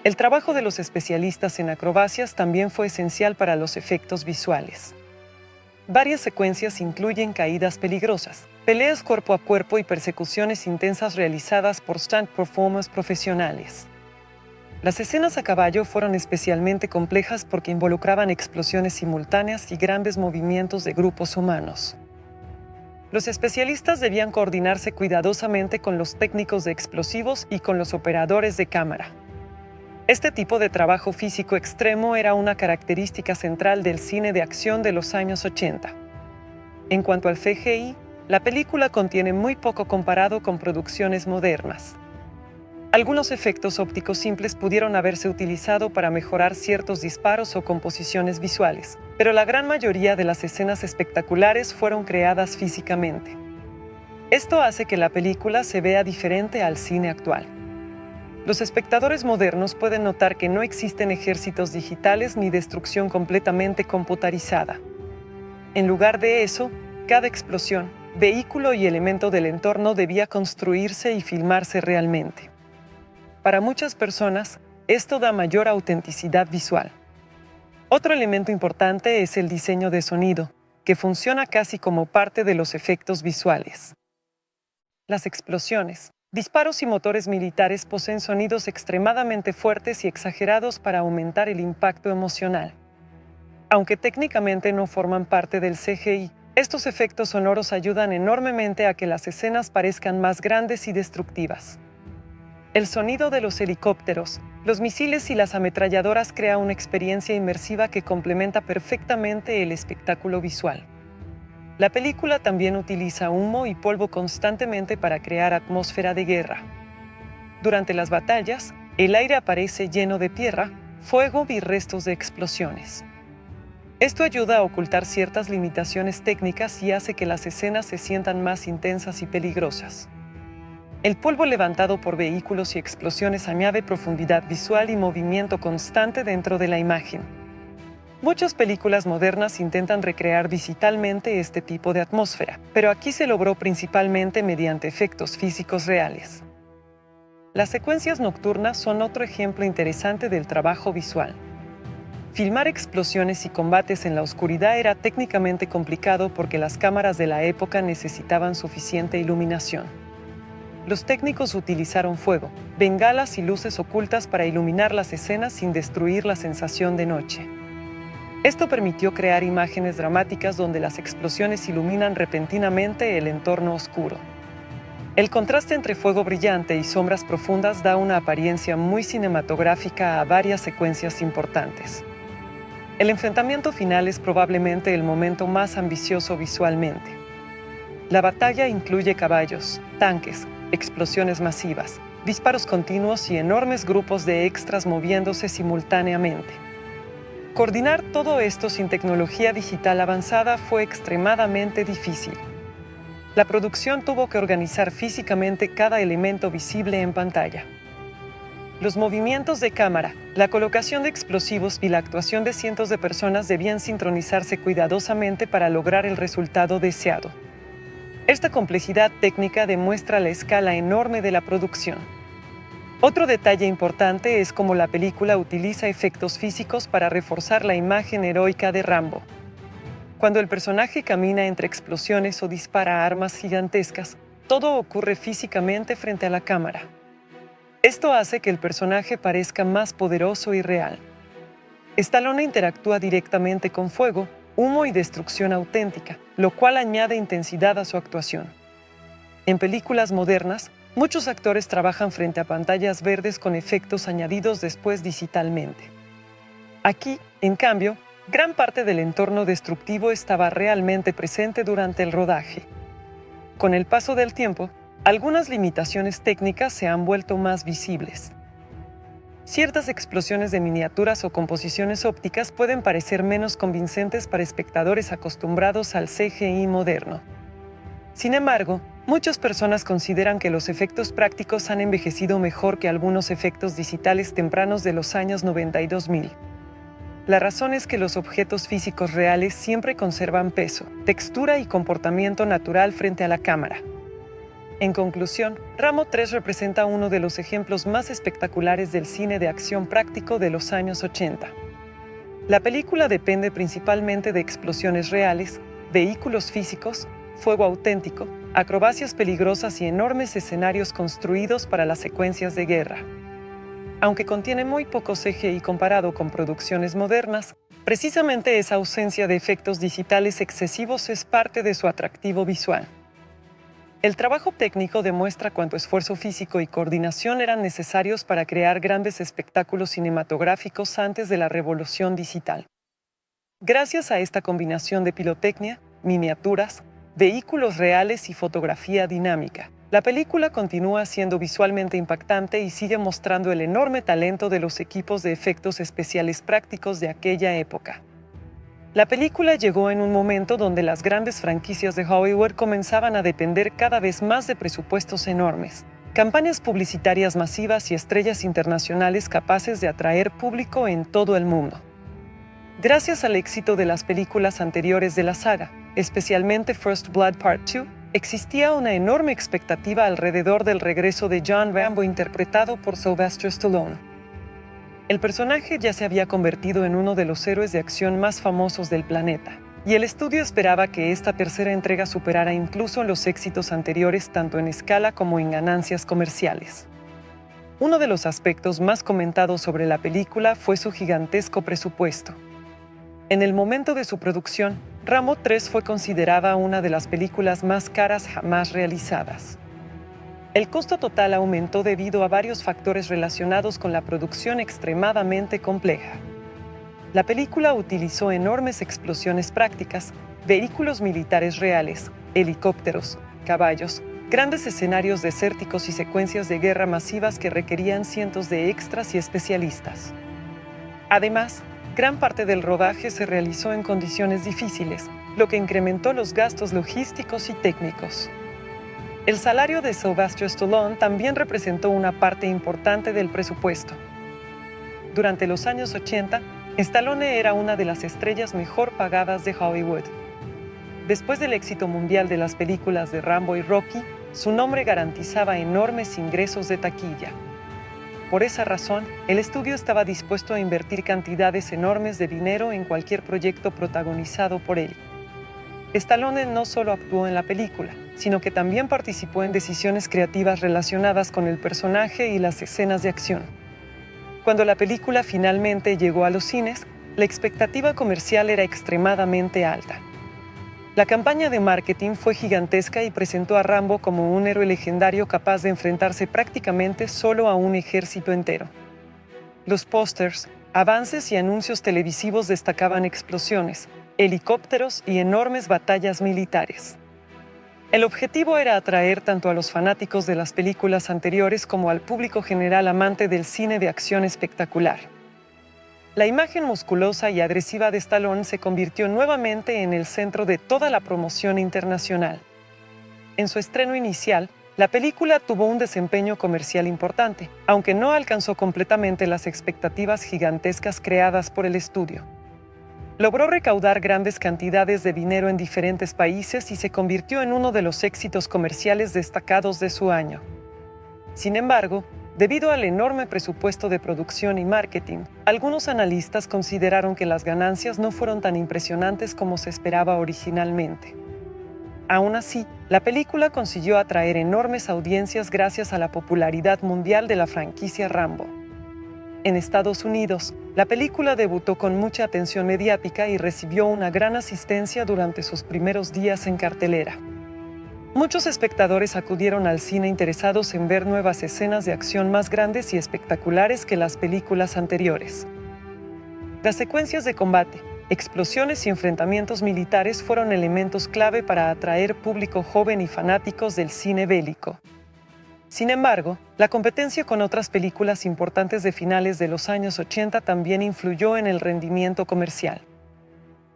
El trabajo de los especialistas en acrobacias también fue esencial para los efectos visuales. Varias secuencias incluyen caídas peligrosas, peleas cuerpo a cuerpo y persecuciones intensas realizadas por stunt performers profesionales. Las escenas a caballo fueron especialmente complejas porque involucraban explosiones simultáneas y grandes movimientos de grupos humanos. Los especialistas debían coordinarse cuidadosamente con los técnicos de explosivos y con los operadores de cámara. Este tipo de trabajo físico extremo era una característica central del cine de acción de los años 80. En cuanto al CGI, la película contiene muy poco comparado con producciones modernas. Algunos efectos ópticos simples pudieron haberse utilizado para mejorar ciertos disparos o composiciones visuales, pero la gran mayoría de las escenas espectaculares fueron creadas físicamente. Esto hace que la película se vea diferente al cine actual. Los espectadores modernos pueden notar que no existen ejércitos digitales ni destrucción completamente computarizada. En lugar de eso, cada explosión, vehículo y elemento del entorno debía construirse y filmarse realmente. Para muchas personas, esto da mayor autenticidad visual. Otro elemento importante es el diseño de sonido, que funciona casi como parte de los efectos visuales. Las explosiones, disparos y motores militares poseen sonidos extremadamente fuertes y exagerados para aumentar el impacto emocional. Aunque técnicamente no forman parte del CGI, estos efectos sonoros ayudan enormemente a que las escenas parezcan más grandes y destructivas. El sonido de los helicópteros, los misiles y las ametralladoras crea una experiencia inmersiva que complementa perfectamente el espectáculo visual. La película también utiliza humo y polvo constantemente para crear atmósfera de guerra. Durante las batallas, el aire aparece lleno de tierra, fuego y restos de explosiones. Esto ayuda a ocultar ciertas limitaciones técnicas y hace que las escenas se sientan más intensas y peligrosas. El polvo levantado por vehículos y explosiones añade profundidad visual y movimiento constante dentro de la imagen. Muchas películas modernas intentan recrear digitalmente este tipo de atmósfera, pero aquí se logró principalmente mediante efectos físicos reales. Las secuencias nocturnas son otro ejemplo interesante del trabajo visual. Filmar explosiones y combates en la oscuridad era técnicamente complicado porque las cámaras de la época necesitaban suficiente iluminación. Los técnicos utilizaron fuego, bengalas y luces ocultas para iluminar las escenas sin destruir la sensación de noche. Esto permitió crear imágenes dramáticas donde las explosiones iluminan repentinamente el entorno oscuro. El contraste entre fuego brillante y sombras profundas da una apariencia muy cinematográfica a varias secuencias importantes. El enfrentamiento final es probablemente el momento más ambicioso visualmente. La batalla incluye caballos, tanques, explosiones masivas, disparos continuos y enormes grupos de extras moviéndose simultáneamente. Coordinar todo esto sin tecnología digital avanzada fue extremadamente difícil. La producción tuvo que organizar físicamente cada elemento visible en pantalla. Los movimientos de cámara, la colocación de explosivos y la actuación de cientos de personas debían sincronizarse cuidadosamente para lograr el resultado deseado. Esta complejidad técnica demuestra la escala enorme de la producción. Otro detalle importante es cómo la película utiliza efectos físicos para reforzar la imagen heroica de Rambo. Cuando el personaje camina entre explosiones o dispara armas gigantescas, todo ocurre físicamente frente a la cámara. Esto hace que el personaje parezca más poderoso y real. Stallone interactúa directamente con fuego, humo y destrucción auténtica, lo cual añade intensidad a su actuación. En películas modernas, muchos actores trabajan frente a pantallas verdes con efectos añadidos después digitalmente. Aquí, en cambio, gran parte del entorno destructivo estaba realmente presente durante el rodaje. Con el paso del tiempo, algunas limitaciones técnicas se han vuelto más visibles. Ciertas explosiones de miniaturas o composiciones ópticas pueden parecer menos convincentes para espectadores acostumbrados al CGI moderno. Sin embargo, muchas personas consideran que los efectos prácticos han envejecido mejor que algunos efectos digitales tempranos de los años 90 y 2000. La razón es que los objetos físicos reales siempre conservan peso, textura y comportamiento natural frente a la cámara. En conclusión, Rambo 3 representa uno de los ejemplos más espectaculares del cine de acción práctico de los años 80. La película depende principalmente de explosiones reales, vehículos físicos, fuego auténtico, acrobacias peligrosas y enormes escenarios construidos para las secuencias de guerra. Aunque contiene muy poco CGI comparado con producciones modernas, precisamente esa ausencia de efectos digitales excesivos es parte de su atractivo visual. El trabajo técnico demuestra cuánto esfuerzo físico y coordinación eran necesarios para crear grandes espectáculos cinematográficos antes de la revolución digital. Gracias a esta combinación de pirotecnia, miniaturas, vehículos reales y fotografía dinámica, la película continúa siendo visualmente impactante y sigue mostrando el enorme talento de los equipos de efectos especiales prácticos de aquella época. La película llegó en un momento donde las grandes franquicias de Hollywood comenzaban a depender cada vez más de presupuestos enormes, campañas publicitarias masivas y estrellas internacionales capaces de atraer público en todo el mundo. Gracias al éxito de las películas anteriores de la saga, especialmente First Blood Part 2, existía una enorme expectativa alrededor del regreso de John Rambo interpretado por Sylvester Stallone. El personaje ya se había convertido en uno de los héroes de acción más famosos del planeta, y el estudio esperaba que esta tercera entrega superara incluso los éxitos anteriores tanto en escala como en ganancias comerciales. Uno de los aspectos más comentados sobre la película fue su gigantesco presupuesto. En el momento de su producción, Rambo 3 fue considerada una de las películas más caras jamás realizadas. El costo total aumentó debido a varios factores relacionados con la producción extremadamente compleja. La película utilizó enormes explosiones prácticas, vehículos militares reales, helicópteros, caballos, grandes escenarios desérticos y secuencias de guerra masivas que requerían cientos de extras y especialistas. Además, gran parte del rodaje se realizó en condiciones difíciles, lo que incrementó los gastos logísticos y técnicos. El salario de Sylvester Stallone también representó una parte importante del presupuesto. Durante los años 80, Stallone era una de las estrellas mejor pagadas de Hollywood. Después del éxito mundial de las películas de Rambo y Rocky, su nombre garantizaba enormes ingresos de taquilla. Por esa razón, el estudio estaba dispuesto a invertir cantidades enormes de dinero en cualquier proyecto protagonizado por él. Stallone no solo actuó en la película, sino que también participó en decisiones creativas relacionadas con el personaje y las escenas de acción. Cuando la película finalmente llegó a los cines, la expectativa comercial era extremadamente alta. La campaña de marketing fue gigantesca y presentó a Rambo como un héroe legendario capaz de enfrentarse prácticamente solo a un ejército entero. Los pósters, avances y anuncios televisivos destacaban explosiones, helicópteros y enormes batallas militares. El objetivo era atraer tanto a los fanáticos de las películas anteriores como al público general amante del cine de acción espectacular. La imagen musculosa y agresiva de Stallone se convirtió nuevamente en el centro de toda la promoción internacional. En su estreno inicial, la película tuvo un desempeño comercial importante, aunque no alcanzó completamente las expectativas gigantescas creadas por el estudio. Logró recaudar grandes cantidades de dinero en diferentes países y se convirtió en uno de los éxitos comerciales destacados de su año. Sin embargo, debido al enorme presupuesto de producción y marketing, algunos analistas consideraron que las ganancias no fueron tan impresionantes como se esperaba originalmente. Aún así, la película consiguió atraer enormes audiencias gracias a la popularidad mundial de la franquicia Rambo. En Estados Unidos, la película debutó con mucha atención mediática y recibió una gran asistencia durante sus primeros días en cartelera. Muchos espectadores acudieron al cine interesados en ver nuevas escenas de acción más grandes y espectaculares que las películas anteriores. Las secuencias de combate, explosiones y enfrentamientos militares fueron elementos clave para atraer público joven y fanáticos del cine bélico. Sin embargo, la competencia con otras películas importantes de finales de los años 80 también influyó en el rendimiento comercial.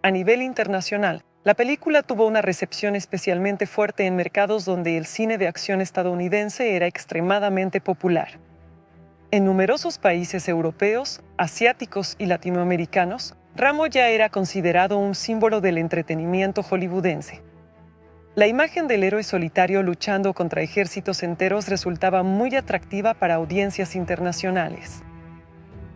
A nivel internacional, la película tuvo una recepción especialmente fuerte en mercados donde el cine de acción estadounidense era extremadamente popular. En numerosos países europeos, asiáticos y latinoamericanos, Rambo ya era considerado un símbolo del entretenimiento hollywoodense. La imagen del héroe solitario luchando contra ejércitos enteros resultaba muy atractiva para audiencias internacionales.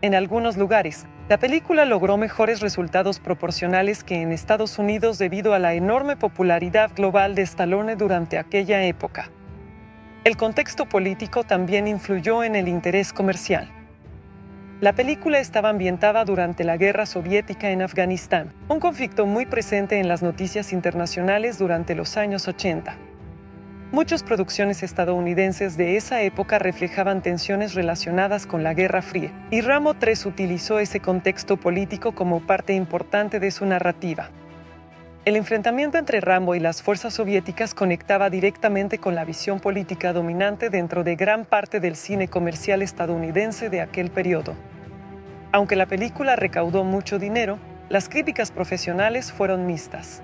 En algunos lugares, la película logró mejores resultados proporcionales que en Estados Unidos debido a la enorme popularidad global de Stallone durante aquella época. El contexto político también influyó en el interés comercial. La película estaba ambientada durante la Guerra Soviética en Afganistán, un conflicto muy presente en las noticias internacionales durante los años 80. Muchas producciones estadounidenses de esa época reflejaban tensiones relacionadas con la Guerra Fría, y Rambo 3 utilizó ese contexto político como parte importante de su narrativa. El enfrentamiento entre Rambo y las fuerzas soviéticas conectaba directamente con la visión política dominante dentro de gran parte del cine comercial estadounidense de aquel periodo. Aunque la película recaudó mucho dinero, las críticas profesionales fueron mixtas.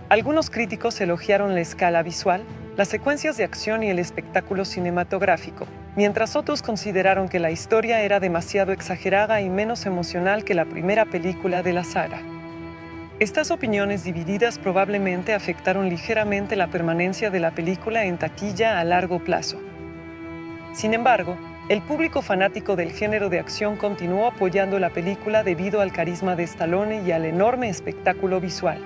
Algunos críticos elogiaron la escala visual, las secuencias de acción y el espectáculo cinematográfico, mientras otros consideraron que la historia era demasiado exagerada y menos emocional que la primera película de la saga. Estas opiniones divididas probablemente afectaron ligeramente la permanencia de la película en taquilla a largo plazo. Sin embargo, el público fanático del género de acción continuó apoyando la película debido al carisma de Stallone y al enorme espectáculo visual.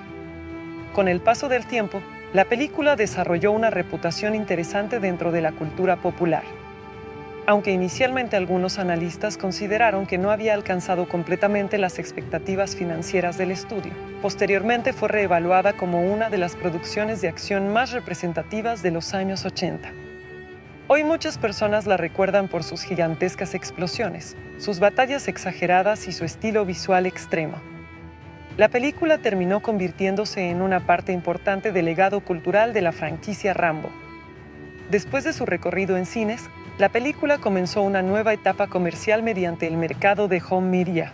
Con el paso del tiempo, la película desarrolló una reputación interesante dentro de la cultura popular. Aunque inicialmente algunos analistas consideraron que no había alcanzado completamente las expectativas financieras del estudio, posteriormente fue reevaluada como una de las producciones de acción más representativas de los años 80. Hoy muchas personas la recuerdan por sus gigantescas explosiones, sus batallas exageradas y su estilo visual extremo. La película terminó convirtiéndose en una parte importante del legado cultural de la franquicia Rambo. Después de su recorrido en cines, la película comenzó una nueva etapa comercial mediante el mercado de home media.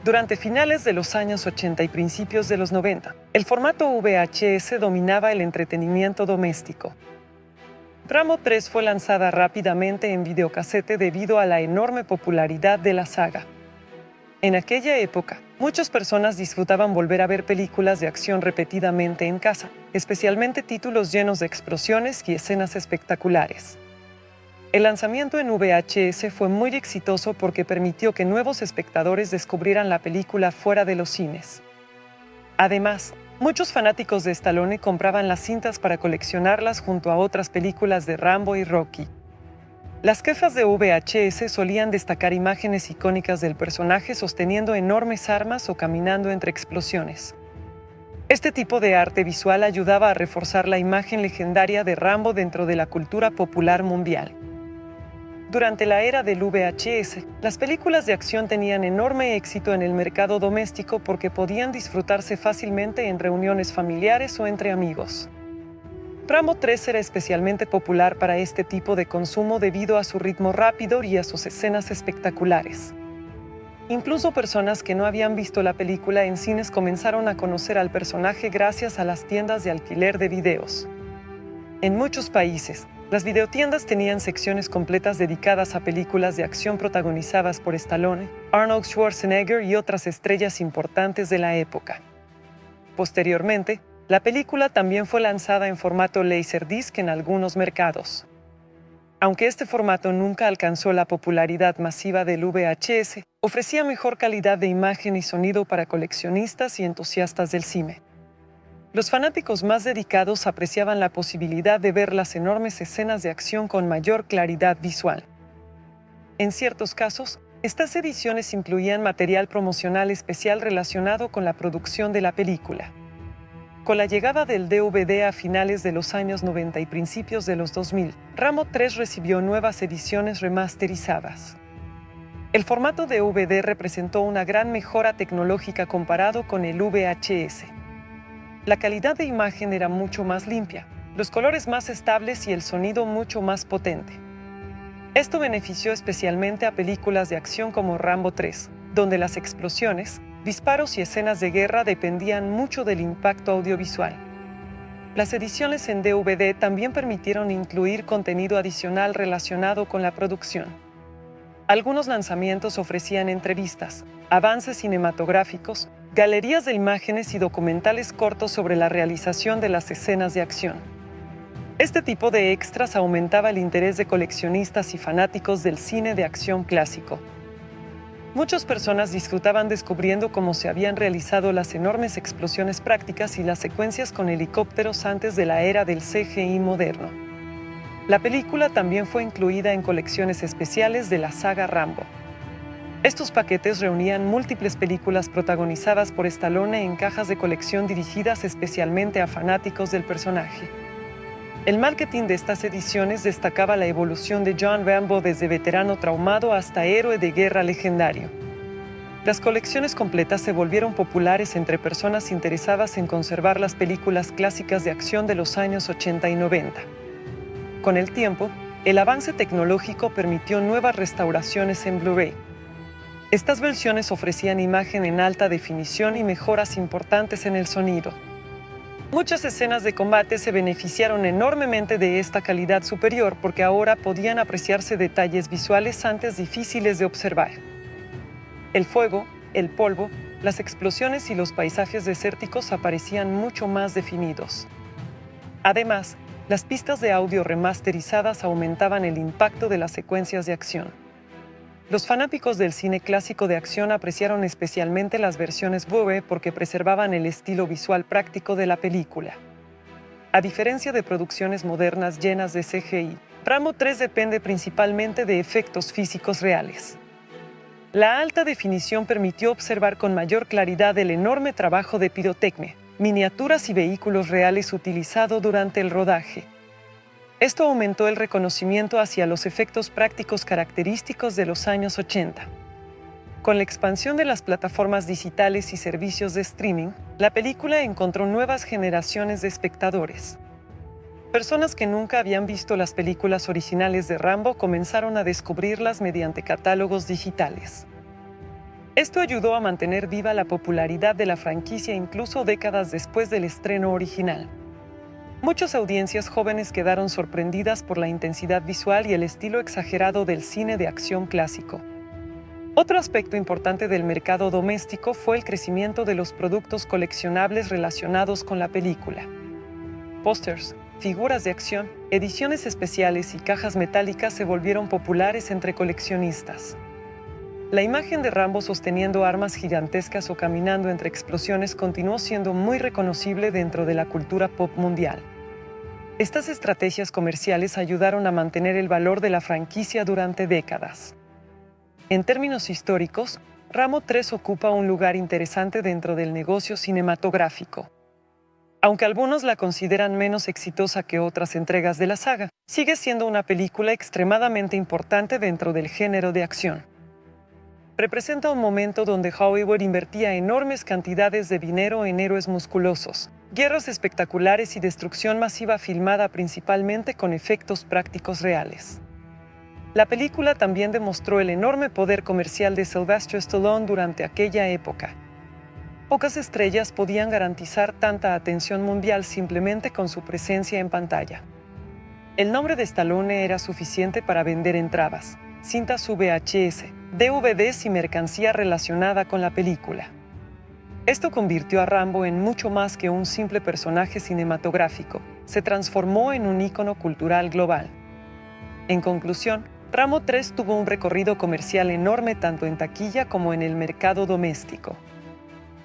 Durante finales de los años 80 y principios de los 90, el formato VHS dominaba el entretenimiento doméstico. Rambo 3 fue lanzada rápidamente en videocasete debido a la enorme popularidad de la saga. En aquella época, muchas personas disfrutaban volver a ver películas de acción repetidamente en casa, especialmente títulos llenos de explosiones y escenas espectaculares. El lanzamiento en VHS fue muy exitoso porque permitió que nuevos espectadores descubrieran la película fuera de los cines. Además, muchos fanáticos de Stallone compraban las cintas para coleccionarlas junto a otras películas de Rambo y Rocky. Las cajas de VHS solían destacar imágenes icónicas del personaje sosteniendo enormes armas o caminando entre explosiones. Este tipo de arte visual ayudaba a reforzar la imagen legendaria de Rambo dentro de la cultura popular mundial. Durante la era del VHS, las películas de acción tenían enorme éxito en el mercado doméstico porque podían disfrutarse fácilmente en reuniones familiares o entre amigos. Rambo 3 era especialmente popular para este tipo de consumo debido a su ritmo rápido y a sus escenas espectaculares. Incluso personas que no habían visto la película en cines comenzaron a conocer al personaje gracias a las tiendas de alquiler de videos. En muchos países, las videotiendas tenían secciones completas dedicadas a películas de acción protagonizadas por Stallone, Arnold Schwarzenegger y otras estrellas importantes de la época. Posteriormente, la película también fue lanzada en formato Laserdisc en algunos mercados. Aunque este formato nunca alcanzó la popularidad masiva del VHS, ofrecía mejor calidad de imagen y sonido para coleccionistas y entusiastas del cine. Los fanáticos más dedicados apreciaban la posibilidad de ver las enormes escenas de acción con mayor claridad visual. En ciertos casos, estas ediciones incluían material promocional especial relacionado con la producción de la película. Con la llegada del DVD a finales de los años 90 y principios de los 2000, Rambo 3 recibió nuevas ediciones remasterizadas. El formato DVD representó una gran mejora tecnológica comparado con el VHS. La calidad de imagen era mucho más limpia, los colores más estables y el sonido mucho más potente. Esto benefició especialmente a películas de acción como Rambo 3, donde las explosiones, disparos y escenas de guerra dependían mucho del impacto audiovisual. Las ediciones en DVD también permitieron incluir contenido adicional relacionado con la producción. Algunos lanzamientos ofrecían entrevistas, avances cinematográficos, galerías de imágenes y documentales cortos sobre la realización de las escenas de acción. Este tipo de extras aumentaba el interés de coleccionistas y fanáticos del cine de acción clásico. Muchas personas disfrutaban descubriendo cómo se habían realizado las enormes explosiones prácticas y las secuencias con helicópteros antes de la era del CGI moderno. La película también fue incluida en colecciones especiales de la saga Rambo. Estos paquetes reunían múltiples películas protagonizadas por Stallone en cajas de colección dirigidas especialmente a fanáticos del personaje. El marketing de estas ediciones destacaba la evolución de John Rambo desde veterano traumado hasta héroe de guerra legendario. Las colecciones completas se volvieron populares entre personas interesadas en conservar las películas clásicas de acción de los años 80 y 90. Con el tiempo, el avance tecnológico permitió nuevas restauraciones en Blu-ray. Estas versiones ofrecían imagen en alta definición y mejoras importantes en el sonido. Muchas escenas de combate se beneficiaron enormemente de esta calidad superior porque ahora podían apreciarse detalles visuales antes difíciles de observar. El fuego, el polvo, las explosiones y los paisajes desérticos aparecían mucho más definidos. Además, las pistas de audio remasterizadas aumentaban el impacto de las secuencias de acción. Los fanáticos del cine clásico de acción apreciaron especialmente las versiones Blu-ray porque preservaban el estilo visual práctico de la película. A diferencia de producciones modernas llenas de CGI, Rambo 3 depende principalmente de efectos físicos reales. La alta definición permitió observar con mayor claridad el enorme trabajo de pirotecnia, miniaturas y vehículos reales utilizado durante el rodaje. Esto aumentó el reconocimiento hacia los efectos prácticos característicos de los años 80. Con la expansión de las plataformas digitales y servicios de streaming, la película encontró nuevas generaciones de espectadores. Personas que nunca habían visto las películas originales de Rambo comenzaron a descubrirlas mediante catálogos digitales. Esto ayudó a mantener viva la popularidad de la franquicia incluso décadas después del estreno original. Muchas audiencias jóvenes quedaron sorprendidas por la intensidad visual y el estilo exagerado del cine de acción clásico. Otro aspecto importante del mercado doméstico fue el crecimiento de los productos coleccionables relacionados con la película. Pósters, figuras de acción, ediciones especiales y cajas metálicas se volvieron populares entre coleccionistas. La imagen de Rambo sosteniendo armas gigantescas o caminando entre explosiones continuó siendo muy reconocible dentro de la cultura pop mundial. Estas estrategias comerciales ayudaron a mantener el valor de la franquicia durante décadas. En términos históricos, Rambo 3 ocupa un lugar interesante dentro del negocio cinematográfico. Aunque algunos la consideran menos exitosa que otras entregas de la saga, sigue siendo una película extremadamente importante dentro del género de acción. Representa un momento donde Hollywood invertía enormes cantidades de dinero en héroes musculosos, guerras espectaculares y destrucción masiva filmada principalmente con efectos prácticos reales. La película también demostró el enorme poder comercial de Sylvester Stallone durante aquella época. Pocas estrellas podían garantizar tanta atención mundial simplemente con su presencia en pantalla. El nombre de Stallone era suficiente para vender entradas, cintas VHS, DVDs y mercancía relacionada con la película. Esto convirtió a Rambo en mucho más que un simple personaje cinematográfico, se transformó en un ícono cultural global. En conclusión, Rambo 3 tuvo un recorrido comercial enorme tanto en taquilla como en el mercado doméstico.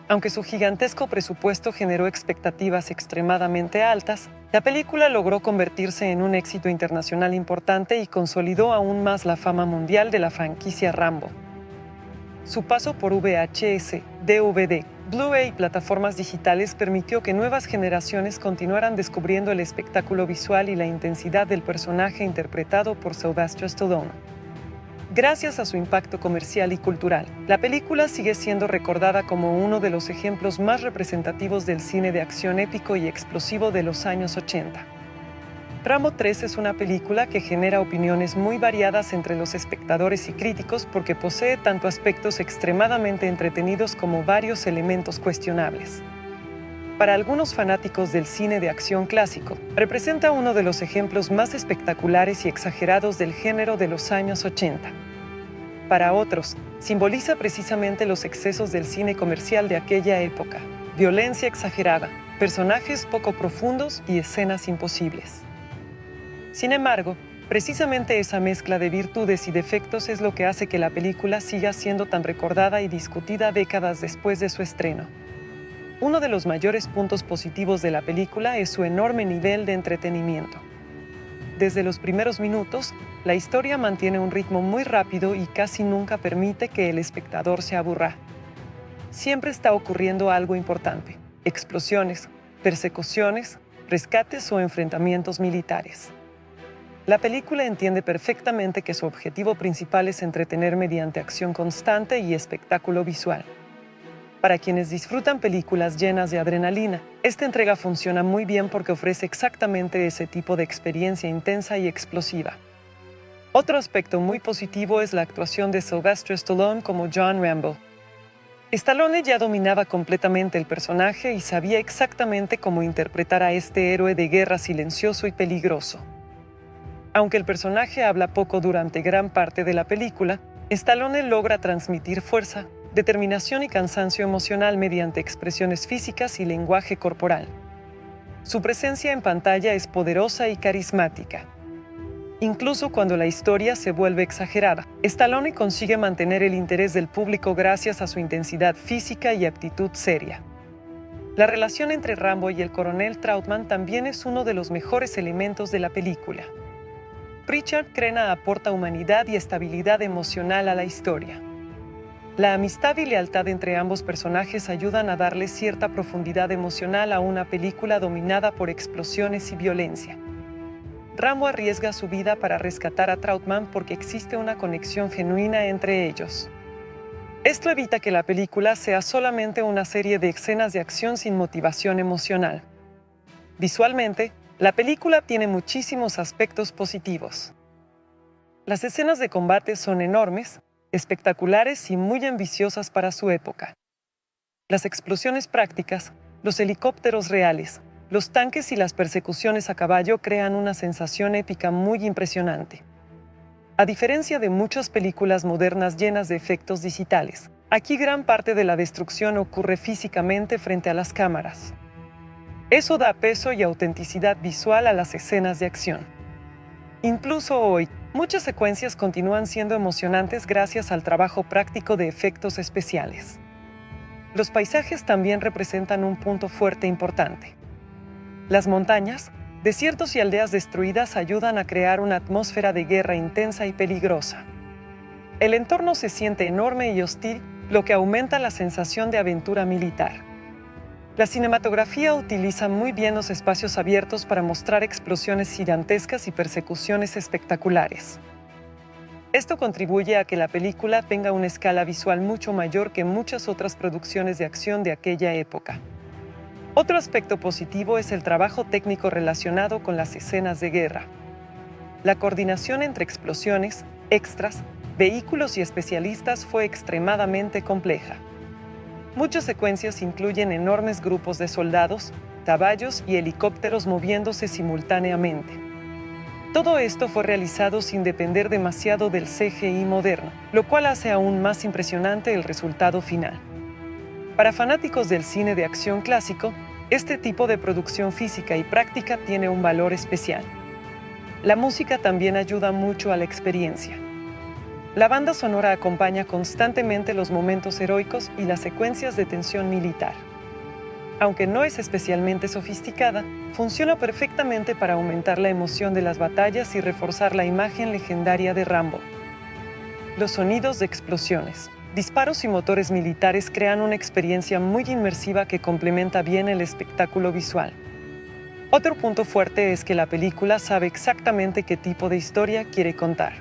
Aunque su gigantesco presupuesto generó expectativas extremadamente altas, la película logró convertirse en un éxito internacional importante y consolidó aún más la fama mundial de la franquicia Rambo. Su paso por VHS, DVD, Blu-ray y plataformas digitales permitió que nuevas generaciones continuaran descubriendo el espectáculo visual y la intensidad del personaje interpretado por Sylvester Stallone. Gracias a su impacto comercial y cultural, la película sigue siendo recordada como uno de los ejemplos más representativos del cine de acción épico y explosivo de los años 80. Rambo 3 es una película que genera opiniones muy variadas entre los espectadores y críticos porque posee tanto aspectos extremadamente entretenidos como varios elementos cuestionables. Para algunos fanáticos del cine de acción clásico, representa uno de los ejemplos más espectaculares y exagerados del género de los años 80. Para otros, simboliza precisamente los excesos del cine comercial de aquella época: violencia exagerada, personajes poco profundos y escenas imposibles. Sin embargo, precisamente esa mezcla de virtudes y defectos es lo que hace que la película siga siendo tan recordada y discutida décadas después de su estreno. Uno de los mayores puntos positivos de la película es su enorme nivel de entretenimiento. Desde los primeros minutos, la historia mantiene un ritmo muy rápido y casi nunca permite que el espectador se aburra. Siempre está ocurriendo algo importante: explosiones, persecuciones, rescates o enfrentamientos militares. La película entiende perfectamente que su objetivo principal es entretener mediante acción constante y espectáculo visual. Para quienes disfrutan películas llenas de adrenalina, esta entrega funciona muy bien porque ofrece exactamente ese tipo de experiencia intensa y explosiva. Otro aspecto muy positivo es la actuación de Sylvester Stallone como John Rambo. Stallone ya dominaba completamente el personaje y sabía exactamente cómo interpretar a este héroe de guerra silencioso y peligroso. Aunque el personaje habla poco durante gran parte de la película, Stallone logra transmitir fuerza, determinación y cansancio emocional mediante expresiones físicas y lenguaje corporal. Su presencia en pantalla es poderosa y carismática. Incluso cuando la historia se vuelve exagerada, Stallone consigue mantener el interés del público gracias a su intensidad física y actitud seria. La relación entre Rambo y el coronel Trautman también es uno de los mejores elementos de la película. Pritchard Crenna aporta humanidad y estabilidad emocional a la historia. La amistad y lealtad entre ambos personajes ayudan a darle cierta profundidad emocional a una película dominada por explosiones y violencia. Rambo arriesga su vida para rescatar a Trautman porque existe una conexión genuina entre ellos. Esto evita que la película sea solamente una serie de escenas de acción sin motivación emocional. Visualmente, la película tiene muchísimos aspectos positivos. Las escenas de combate son enormes, espectaculares y muy ambiciosas para su época. Las explosiones prácticas, los helicópteros reales, los tanques y las persecuciones a caballo crean una sensación épica muy impresionante. A diferencia de muchas películas modernas llenas de efectos digitales, aquí gran parte de la destrucción ocurre físicamente frente a las cámaras. Eso da peso y autenticidad visual a las escenas de acción. Incluso hoy, muchas secuencias continúan siendo emocionantes gracias al trabajo práctico de efectos especiales. Los paisajes también representan un punto fuerte importante. Las montañas, desiertos y aldeas destruidas ayudan a crear una atmósfera de guerra intensa y peligrosa. El entorno se siente enorme y hostil, lo que aumenta la sensación de aventura militar. La cinematografía utiliza muy bien los espacios abiertos para mostrar explosiones gigantescas y persecuciones espectaculares. Esto contribuye a que la película tenga una escala visual mucho mayor que muchas otras producciones de acción de aquella época. Otro aspecto positivo es el trabajo técnico relacionado con las escenas de guerra. La coordinación entre explosiones, extras, vehículos y especialistas fue extremadamente compleja. Muchas secuencias incluyen enormes grupos de soldados, caballos y helicópteros moviéndose simultáneamente. Todo esto fue realizado sin depender demasiado del CGI moderno, lo cual hace aún más impresionante el resultado final. Para fanáticos del cine de acción clásico, este tipo de producción física y práctica tiene un valor especial. La música también ayuda mucho a la experiencia. La banda sonora acompaña constantemente los momentos heroicos y las secuencias de tensión militar. Aunque no es especialmente sofisticada, funciona perfectamente para aumentar la emoción de las batallas y reforzar la imagen legendaria de Rambo. Los sonidos de explosiones, disparos y motores militares crean una experiencia muy inmersiva que complementa bien el espectáculo visual. Otro punto fuerte es que la película sabe exactamente qué tipo de historia quiere contar.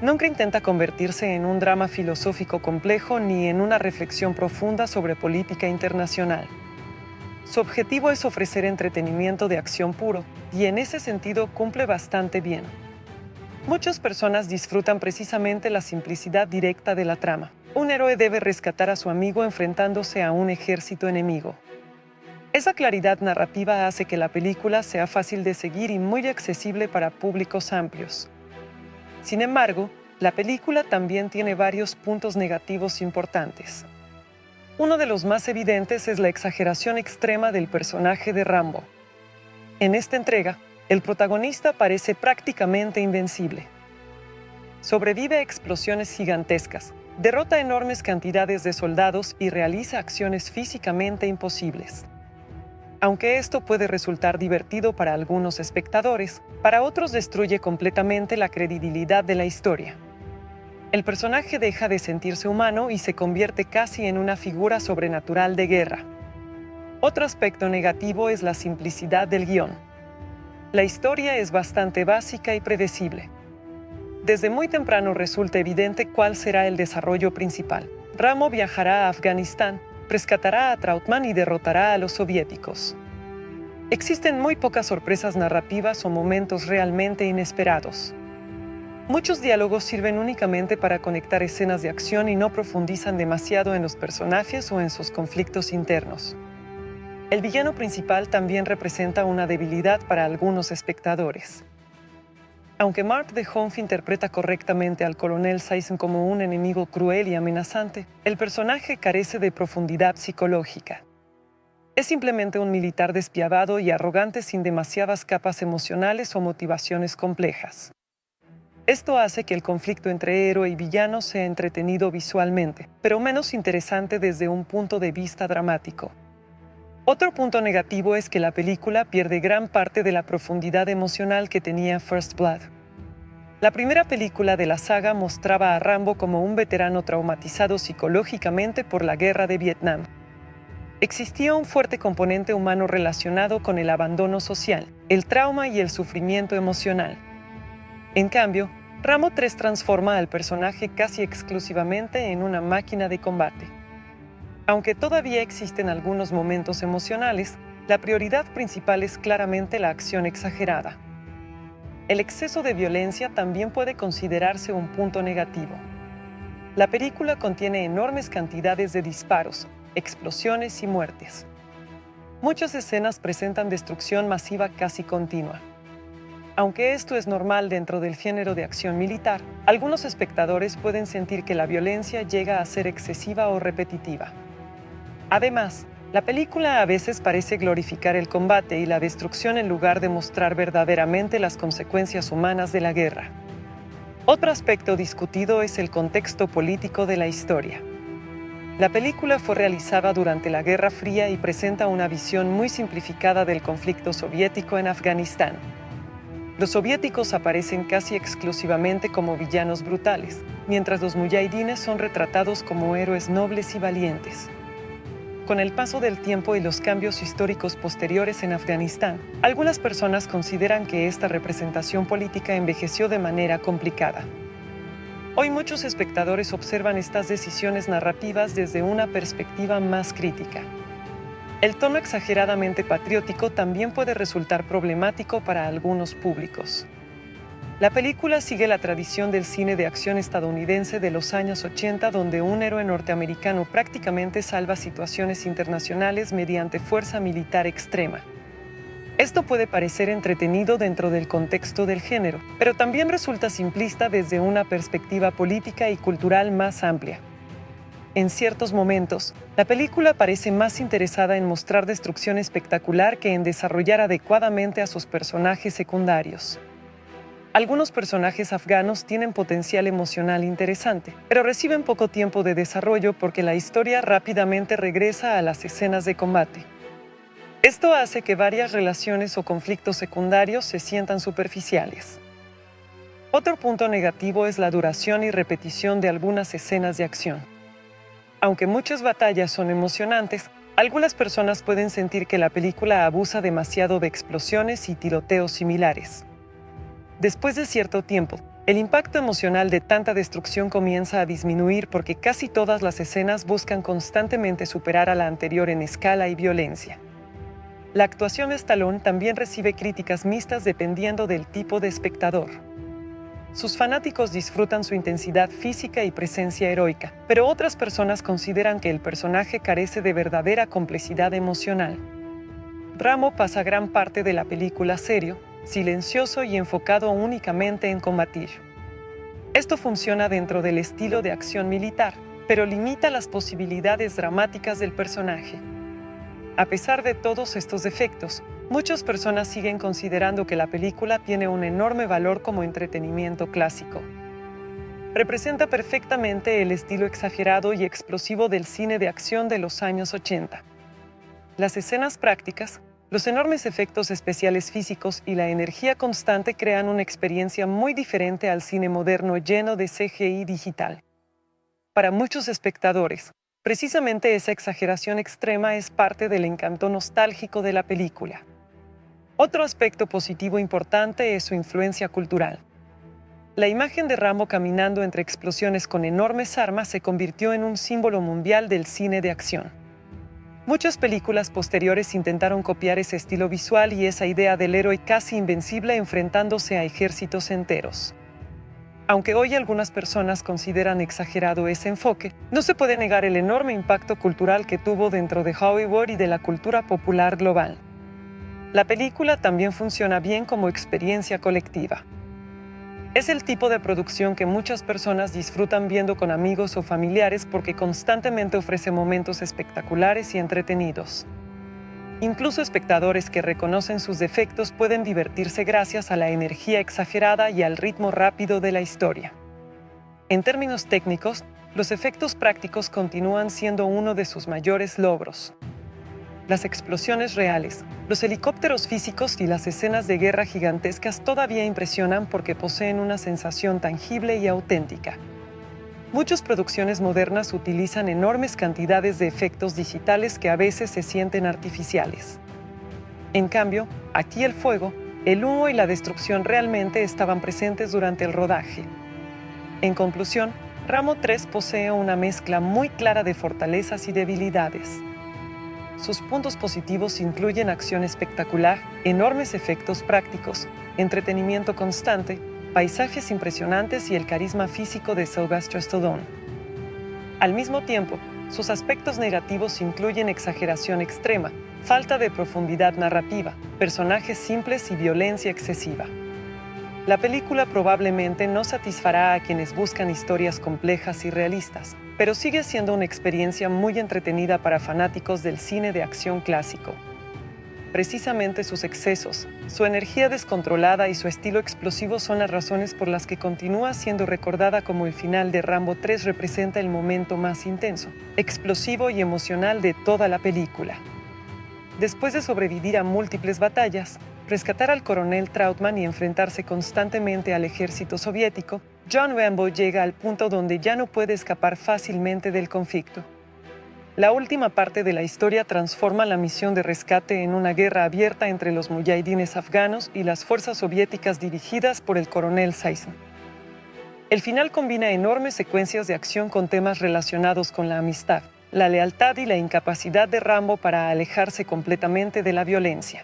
Nunca intenta convertirse en un drama filosófico complejo ni en una reflexión profunda sobre política internacional. Su objetivo es ofrecer entretenimiento de acción puro, y en ese sentido cumple bastante bien. Muchas personas disfrutan precisamente la simplicidad directa de la trama. Un héroe debe rescatar a su amigo enfrentándose a un ejército enemigo. Esa claridad narrativa hace que la película sea fácil de seguir y muy accesible para públicos amplios. Sin embargo, la película también tiene varios puntos negativos importantes. Uno de los más evidentes es la exageración extrema del personaje de Rambo. En esta entrega, el protagonista parece prácticamente invencible. Sobrevive a explosiones gigantescas, derrota enormes cantidades de soldados y realiza acciones físicamente imposibles. Aunque esto puede resultar divertido para algunos espectadores, para otros destruye completamente la credibilidad de la historia. El personaje deja de sentirse humano y se convierte casi en una figura sobrenatural de guerra. Otro aspecto negativo es la simplicidad del guión. La historia es bastante básica y predecible. Desde muy temprano resulta evidente cuál será el desarrollo principal. Rambo viajará a Afganistán, rescatará a Trautman y derrotará a los soviéticos. Existen muy pocas sorpresas narrativas o momentos realmente inesperados. Muchos diálogos sirven únicamente para conectar escenas de acción y no profundizan demasiado en los personajes o en sus conflictos internos. El villano principal también representa una debilidad para algunos espectadores. Aunque Mark de Honf interpreta correctamente al coronel Sisson como un enemigo cruel y amenazante, el personaje carece de profundidad psicológica. Es simplemente un militar despiadado y arrogante sin demasiadas capas emocionales o motivaciones complejas. Esto hace que el conflicto entre héroe y villano sea entretenido visualmente, pero menos interesante desde un punto de vista dramático. Otro punto negativo es que la película pierde gran parte de la profundidad emocional que tenía First Blood. La primera película de la saga mostraba a Rambo como un veterano traumatizado psicológicamente por la guerra de Vietnam. Existía un fuerte componente humano relacionado con el abandono social, el trauma y el sufrimiento emocional. En cambio, Rambo 3 transforma al personaje casi exclusivamente en una máquina de combate. Aunque todavía existen algunos momentos emocionales, la prioridad principal es claramente la acción exagerada. El exceso de violencia también puede considerarse un punto negativo. La película contiene enormes cantidades de disparos, explosiones y muertes. Muchas escenas presentan destrucción masiva casi continua. Aunque esto es normal dentro del género de acción militar, algunos espectadores pueden sentir que la violencia llega a ser excesiva o repetitiva. Además, la película a veces parece glorificar el combate y la destrucción en lugar de mostrar verdaderamente las consecuencias humanas de la guerra. Otro aspecto discutido es el contexto político de la historia. La película fue realizada durante la Guerra Fría y presenta una visión muy simplificada del conflicto soviético en Afganistán. Los soviéticos aparecen casi exclusivamente como villanos brutales, mientras los mujahidines son retratados como héroes nobles y valientes. Con el paso del tiempo y los cambios históricos posteriores en Afganistán, algunas personas consideran que esta representación política envejeció de manera complicada. Hoy muchos espectadores observan estas decisiones narrativas desde una perspectiva más crítica. El tono exageradamente patriótico también puede resultar problemático para algunos públicos. La película sigue la tradición del cine de acción estadounidense de los años 80, donde un héroe norteamericano prácticamente salva situaciones internacionales mediante fuerza militar extrema. Esto puede parecer entretenido dentro del contexto del género, pero también resulta simplista desde una perspectiva política y cultural más amplia. En ciertos momentos, la película parece más interesada en mostrar destrucción espectacular que en desarrollar adecuadamente a sus personajes secundarios. Algunos personajes afganos tienen potencial emocional interesante, pero reciben poco tiempo de desarrollo porque la historia rápidamente regresa a las escenas de combate. Esto hace que varias relaciones o conflictos secundarios se sientan superficiales. Otro punto negativo es la duración y repetición de algunas escenas de acción. Aunque muchas batallas son emocionantes, algunas personas pueden sentir que la película abusa demasiado de explosiones y tiroteos similares. Después de cierto tiempo, el impacto emocional de tanta destrucción comienza a disminuir porque casi todas las escenas buscan constantemente superar a la anterior en escala y violencia. La actuación de Stallone también recibe críticas mixtas dependiendo del tipo de espectador. Sus fanáticos disfrutan su intensidad física y presencia heroica, pero otras personas consideran que el personaje carece de verdadera complicidad emocional. Rambo pasa gran parte de la película serio, silencioso y enfocado únicamente en combatir. Esto funciona dentro del estilo de acción militar, pero limita las posibilidades dramáticas del personaje. A pesar de todos estos defectos, muchas personas siguen considerando que la película tiene un enorme valor como entretenimiento clásico. Representa perfectamente el estilo exagerado y explosivo del cine de acción de los años 80. Las escenas prácticas, los enormes efectos especiales físicos y la energía constante crean una experiencia muy diferente al cine moderno lleno de CGI digital. Para muchos espectadores, precisamente esa exageración extrema es parte del encanto nostálgico de la película. Otro aspecto positivo importante es su influencia cultural. La imagen de Rambo caminando entre explosiones con enormes armas se convirtió en un símbolo mundial del cine de acción. Muchas películas posteriores intentaron copiar ese estilo visual y esa idea del héroe casi invencible enfrentándose a ejércitos enteros. Aunque hoy algunas personas consideran exagerado ese enfoque, no se puede negar el enorme impacto cultural que tuvo dentro de Hollywood y de la cultura popular global. La película también funciona bien como experiencia colectiva. Es el tipo de producción que muchas personas disfrutan viendo con amigos o familiares porque constantemente ofrece momentos espectaculares y entretenidos. Incluso espectadores que reconocen sus defectos pueden divertirse gracias a la energía exagerada y al ritmo rápido de la historia. En términos técnicos, los efectos prácticos continúan siendo uno de sus mayores logros. Las explosiones reales, los helicópteros físicos y las escenas de guerra gigantescas todavía impresionan porque poseen una sensación tangible y auténtica. Muchas producciones modernas utilizan enormes cantidades de efectos digitales que a veces se sienten artificiales. En cambio, aquí el fuego, el humo y la destrucción realmente estaban presentes durante el rodaje. En conclusión, Rambo 3 posee una mezcla muy clara de fortalezas y debilidades. Sus puntos positivos incluyen acción espectacular, enormes efectos prácticos, entretenimiento constante, paisajes impresionantes y el carisma físico de Sylvester Stallone. Al mismo tiempo, sus aspectos negativos incluyen exageración extrema, falta de profundidad narrativa, personajes simples y violencia excesiva. La película probablemente no satisfará a quienes buscan historias complejas y realistas, pero sigue siendo una experiencia muy entretenida para fanáticos del cine de acción clásico. Precisamente sus excesos, su energía descontrolada y su estilo explosivo son las razones por las que continúa siendo recordada como el final de Rambo 3 representa el momento más intenso, explosivo y emocional de toda la película. Después de sobrevivir a múltiples batallas, rescatar al coronel Trautman y enfrentarse constantemente al ejército soviético, John Rambo llega al punto donde ya no puede escapar fácilmente del conflicto. La última parte de la historia transforma la misión de rescate en una guerra abierta entre los muyahidines afganos y las fuerzas soviéticas dirigidas por el coronel Sisson. El final combina enormes secuencias de acción con temas relacionados con la amistad, la lealtad y la incapacidad de Rambo para alejarse completamente de la violencia.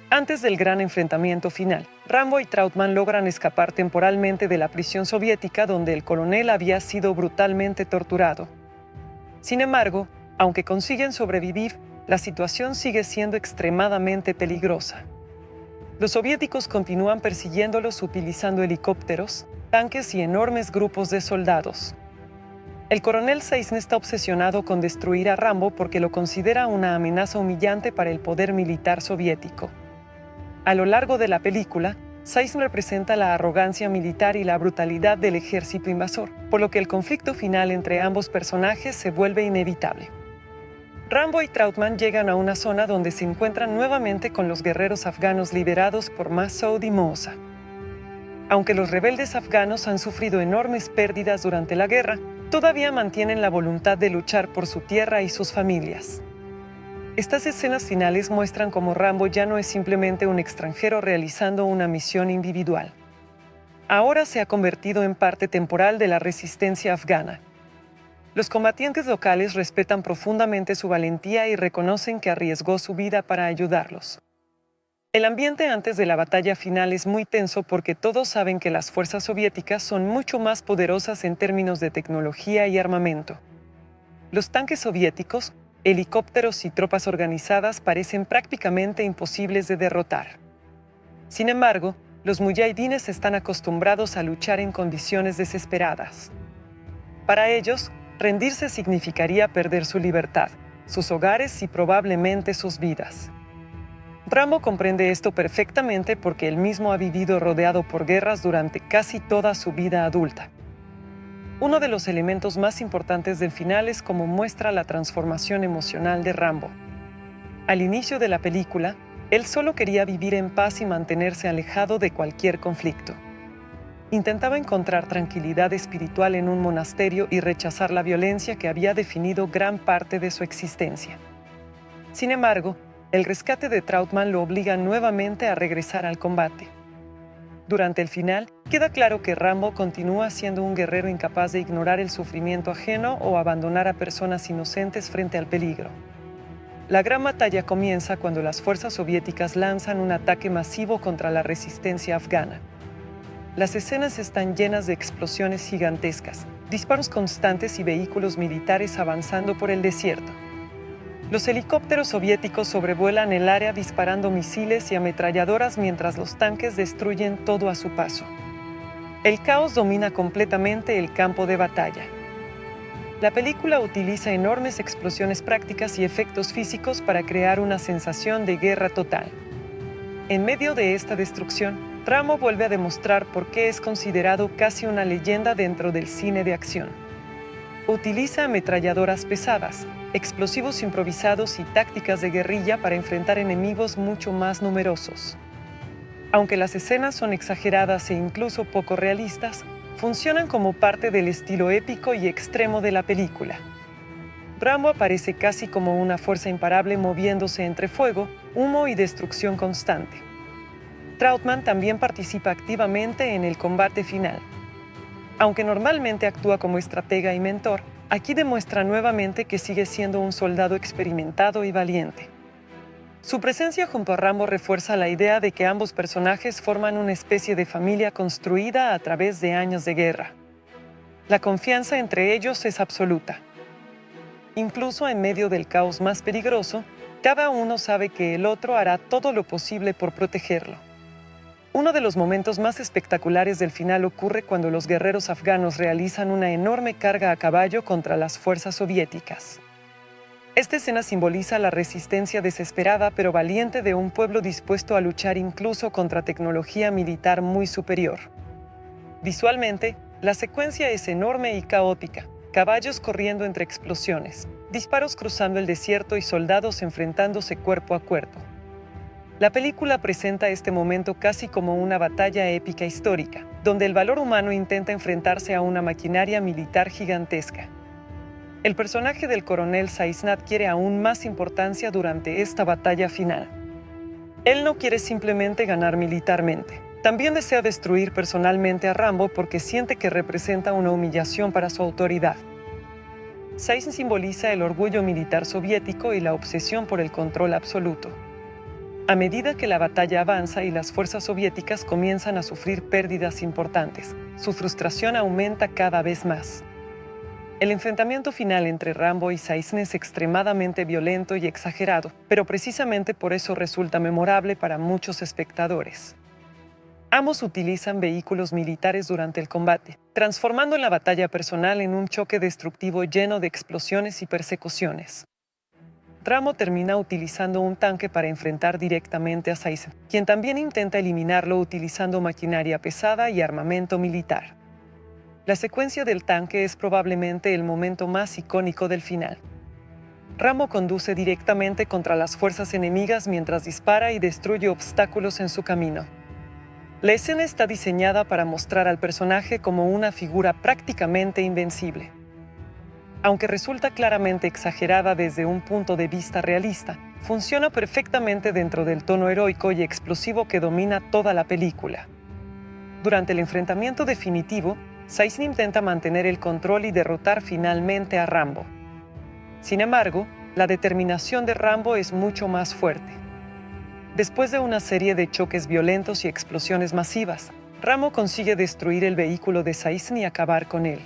Antes del gran enfrentamiento final, Rambo y Trautman logran escapar temporalmente de la prisión soviética donde el coronel había sido brutalmente torturado. Sin embargo, aunque consiguen sobrevivir, la situación sigue siendo extremadamente peligrosa. Los soviéticos continúan persiguiéndolos utilizando helicópteros, tanques y enormes grupos de soldados. El coronel Sisson está obsesionado con destruir a Rambo porque lo considera una amenaza humillante para el poder militar soviético. A lo largo de la película, Sisson representa la arrogancia militar y la brutalidad del ejército invasor, por lo que el conflicto final entre ambos personajes se vuelve inevitable. Rambo y Trautman llegan a una zona donde se encuentran nuevamente con los guerreros afganos liberados por Massoud y Moosa. Aunque los rebeldes afganos han sufrido enormes pérdidas durante la guerra, todavía mantienen la voluntad de luchar por su tierra y sus familias. Estas escenas finales muestran cómo Rambo ya no es simplemente un extranjero realizando una misión individual. Ahora se ha convertido en parte temporal de la resistencia afgana. Los combatientes locales respetan profundamente su valentía y reconocen que arriesgó su vida para ayudarlos. El ambiente antes de la batalla final es muy tenso porque todos saben que las fuerzas soviéticas son mucho más poderosas en términos de tecnología y armamento. Los tanques soviéticos, helicópteros y tropas organizadas parecen prácticamente imposibles de derrotar. Sin embargo, los muyahidines están acostumbrados a luchar en condiciones desesperadas. Para ellos, rendirse significaría perder su libertad, sus hogares y probablemente sus vidas. Rambo comprende esto perfectamente porque él mismo ha vivido rodeado por guerras durante casi toda su vida adulta. Uno de los elementos más importantes del final es cómo muestra la transformación emocional de Rambo. Al inicio de la película, él solo quería vivir en paz y mantenerse alejado de cualquier conflicto. Intentaba encontrar tranquilidad espiritual en un monasterio y rechazar la violencia que había definido gran parte de su existencia. Sin embargo, el rescate de Trautman lo obliga nuevamente a regresar al combate. Durante el final, queda claro que Rambo continúa siendo un guerrero incapaz de ignorar el sufrimiento ajeno o abandonar a personas inocentes frente al peligro. La gran batalla comienza cuando las fuerzas soviéticas lanzan un ataque masivo contra la resistencia afgana. Las escenas están llenas de explosiones gigantescas, disparos constantes y vehículos militares avanzando por el desierto. Los helicópteros soviéticos sobrevuelan el área disparando misiles y ametralladoras mientras los tanques destruyen todo a su paso. El caos domina completamente el campo de batalla. La película utiliza enormes explosiones prácticas y efectos físicos para crear una sensación de guerra total. En medio de esta destrucción, Rambo vuelve a demostrar por qué es considerado casi una leyenda dentro del cine de acción. Utiliza ametralladoras pesadas, explosivos improvisados y tácticas de guerrilla para enfrentar enemigos mucho más numerosos. Aunque las escenas son exageradas e incluso poco realistas, funcionan como parte del estilo épico y extremo de la película. Rambo aparece casi como una fuerza imparable moviéndose entre fuego, humo y destrucción constante. Trautman también participa activamente en el combate final. Aunque normalmente actúa como estratega y mentor, aquí demuestra nuevamente que sigue siendo un soldado experimentado y valiente. Su presencia junto a Rambo refuerza la idea de que ambos personajes forman una especie de familia construida a través de años de guerra. La confianza entre ellos es absoluta. Incluso en medio del caos más peligroso, cada uno sabe que el otro hará todo lo posible por protegerlo. Uno de los momentos más espectaculares del final ocurre cuando los guerreros afganos realizan una enorme carga a caballo contra las fuerzas soviéticas. Esta escena simboliza la resistencia desesperada pero valiente de un pueblo dispuesto a luchar incluso contra tecnología militar muy superior. Visualmente, la secuencia es enorme y caótica, caballos corriendo entre explosiones, disparos cruzando el desierto y soldados enfrentándose cuerpo a cuerpo. La película presenta este momento casi como una batalla épica histórica, donde el valor humano intenta enfrentarse a una maquinaria militar gigantesca. El personaje del coronel Saisne adquiere aún más importancia durante esta batalla final. Él no quiere simplemente ganar militarmente. También desea destruir personalmente a Rambo porque siente que representa una humillación para su autoridad. Saisne simboliza el orgullo militar soviético y la obsesión por el control absoluto. A medida que la batalla avanza y las fuerzas soviéticas comienzan a sufrir pérdidas importantes, su frustración aumenta cada vez más. El enfrentamiento final entre Rambo y Saisne es extremadamente violento y exagerado, pero precisamente por eso resulta memorable para muchos espectadores. Ambos utilizan vehículos militares durante el combate, transformando la batalla personal en un choque destructivo lleno de explosiones y persecuciones. Rambo termina utilizando un tanque para enfrentar directamente a Saisne, quien también intenta eliminarlo utilizando maquinaria pesada y armamento militar. La secuencia del tanque es probablemente el momento más icónico del final. Rambo conduce directamente contra las fuerzas enemigas mientras dispara y destruye obstáculos en su camino. La escena está diseñada para mostrar al personaje como una figura prácticamente invencible. Aunque resulta claramente exagerada desde un punto de vista realista, funciona perfectamente dentro del tono heroico y explosivo que domina toda la película. Durante el enfrentamiento definitivo, Saisne intenta mantener el control y derrotar finalmente a Rambo. Sin embargo, la determinación de Rambo es mucho más fuerte. Después de una serie de choques violentos y explosiones masivas, Rambo consigue destruir el vehículo de Saisne y acabar con él.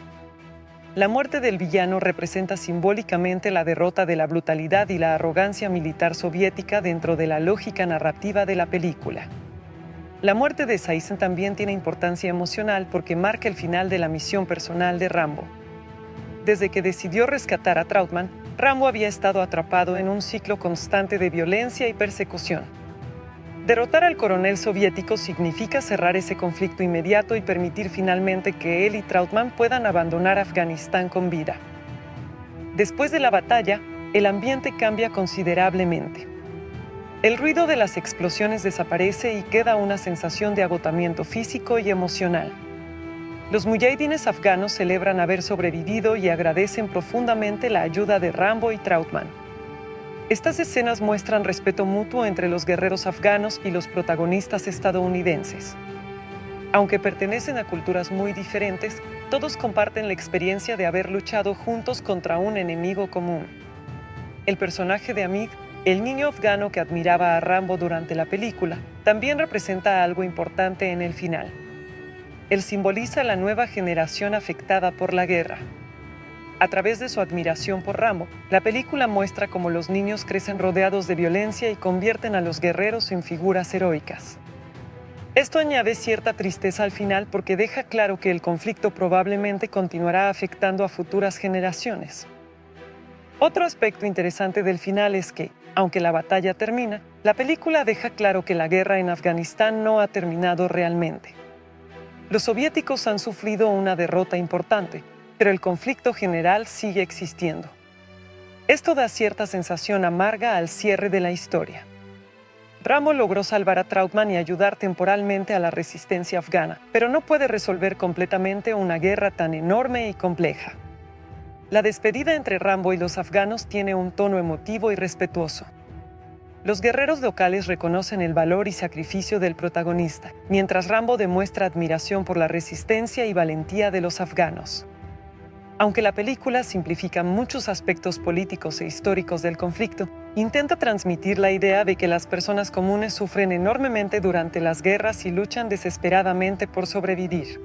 La muerte del villano representa simbólicamente la derrota de la brutalidad y la arrogancia militar soviética dentro de la lógica narrativa de la película. La muerte de Saisne también tiene importancia emocional porque marca el final de la misión personal de Rambo. Desde que decidió rescatar a Trautman, Rambo había estado atrapado en un ciclo constante de violencia y persecución. Derrotar al coronel soviético significa cerrar ese conflicto inmediato y permitir finalmente que él y Trautman puedan abandonar Afganistán con vida. Después de la batalla, el ambiente cambia considerablemente. El ruido de las explosiones desaparece y queda una sensación de agotamiento físico y emocional. Los mujahidines afganos celebran haber sobrevivido y agradecen profundamente la ayuda de Rambo y Trautman. Estas escenas muestran respeto mutuo entre los guerreros afganos y los protagonistas estadounidenses. Aunque pertenecen a culturas muy diferentes, todos comparten la experiencia de haber luchado juntos contra un enemigo común. El personaje de Hamid, el niño afgano que admiraba a Rambo durante la película, también representa algo importante en el final. Él simboliza la nueva generación afectada por la guerra. A través de su admiración por Rambo, la película muestra cómo los niños crecen rodeados de violencia y convierten a los guerreros en figuras heroicas. Esto añade cierta tristeza al final porque deja claro que el conflicto probablemente continuará afectando a futuras generaciones. Otro aspecto interesante del final es que, aunque la batalla termina, la película deja claro que la guerra en Afganistán no ha terminado realmente. Los soviéticos han sufrido una derrota importante, pero el conflicto general sigue existiendo. Esto da cierta sensación amarga al cierre de la historia. Rambo logró salvar a Trautmann y ayudar temporalmente a la resistencia afgana, pero no puede resolver completamente una guerra tan enorme y compleja. La despedida entre Rambo y los afganos tiene un tono emotivo y respetuoso. Los guerreros locales reconocen el valor y sacrificio del protagonista, mientras Rambo demuestra admiración por la resistencia y valentía de los afganos. Aunque la película simplifica muchos aspectos políticos e históricos del conflicto, intenta transmitir la idea de que las personas comunes sufren enormemente durante las guerras y luchan desesperadamente por sobrevivir.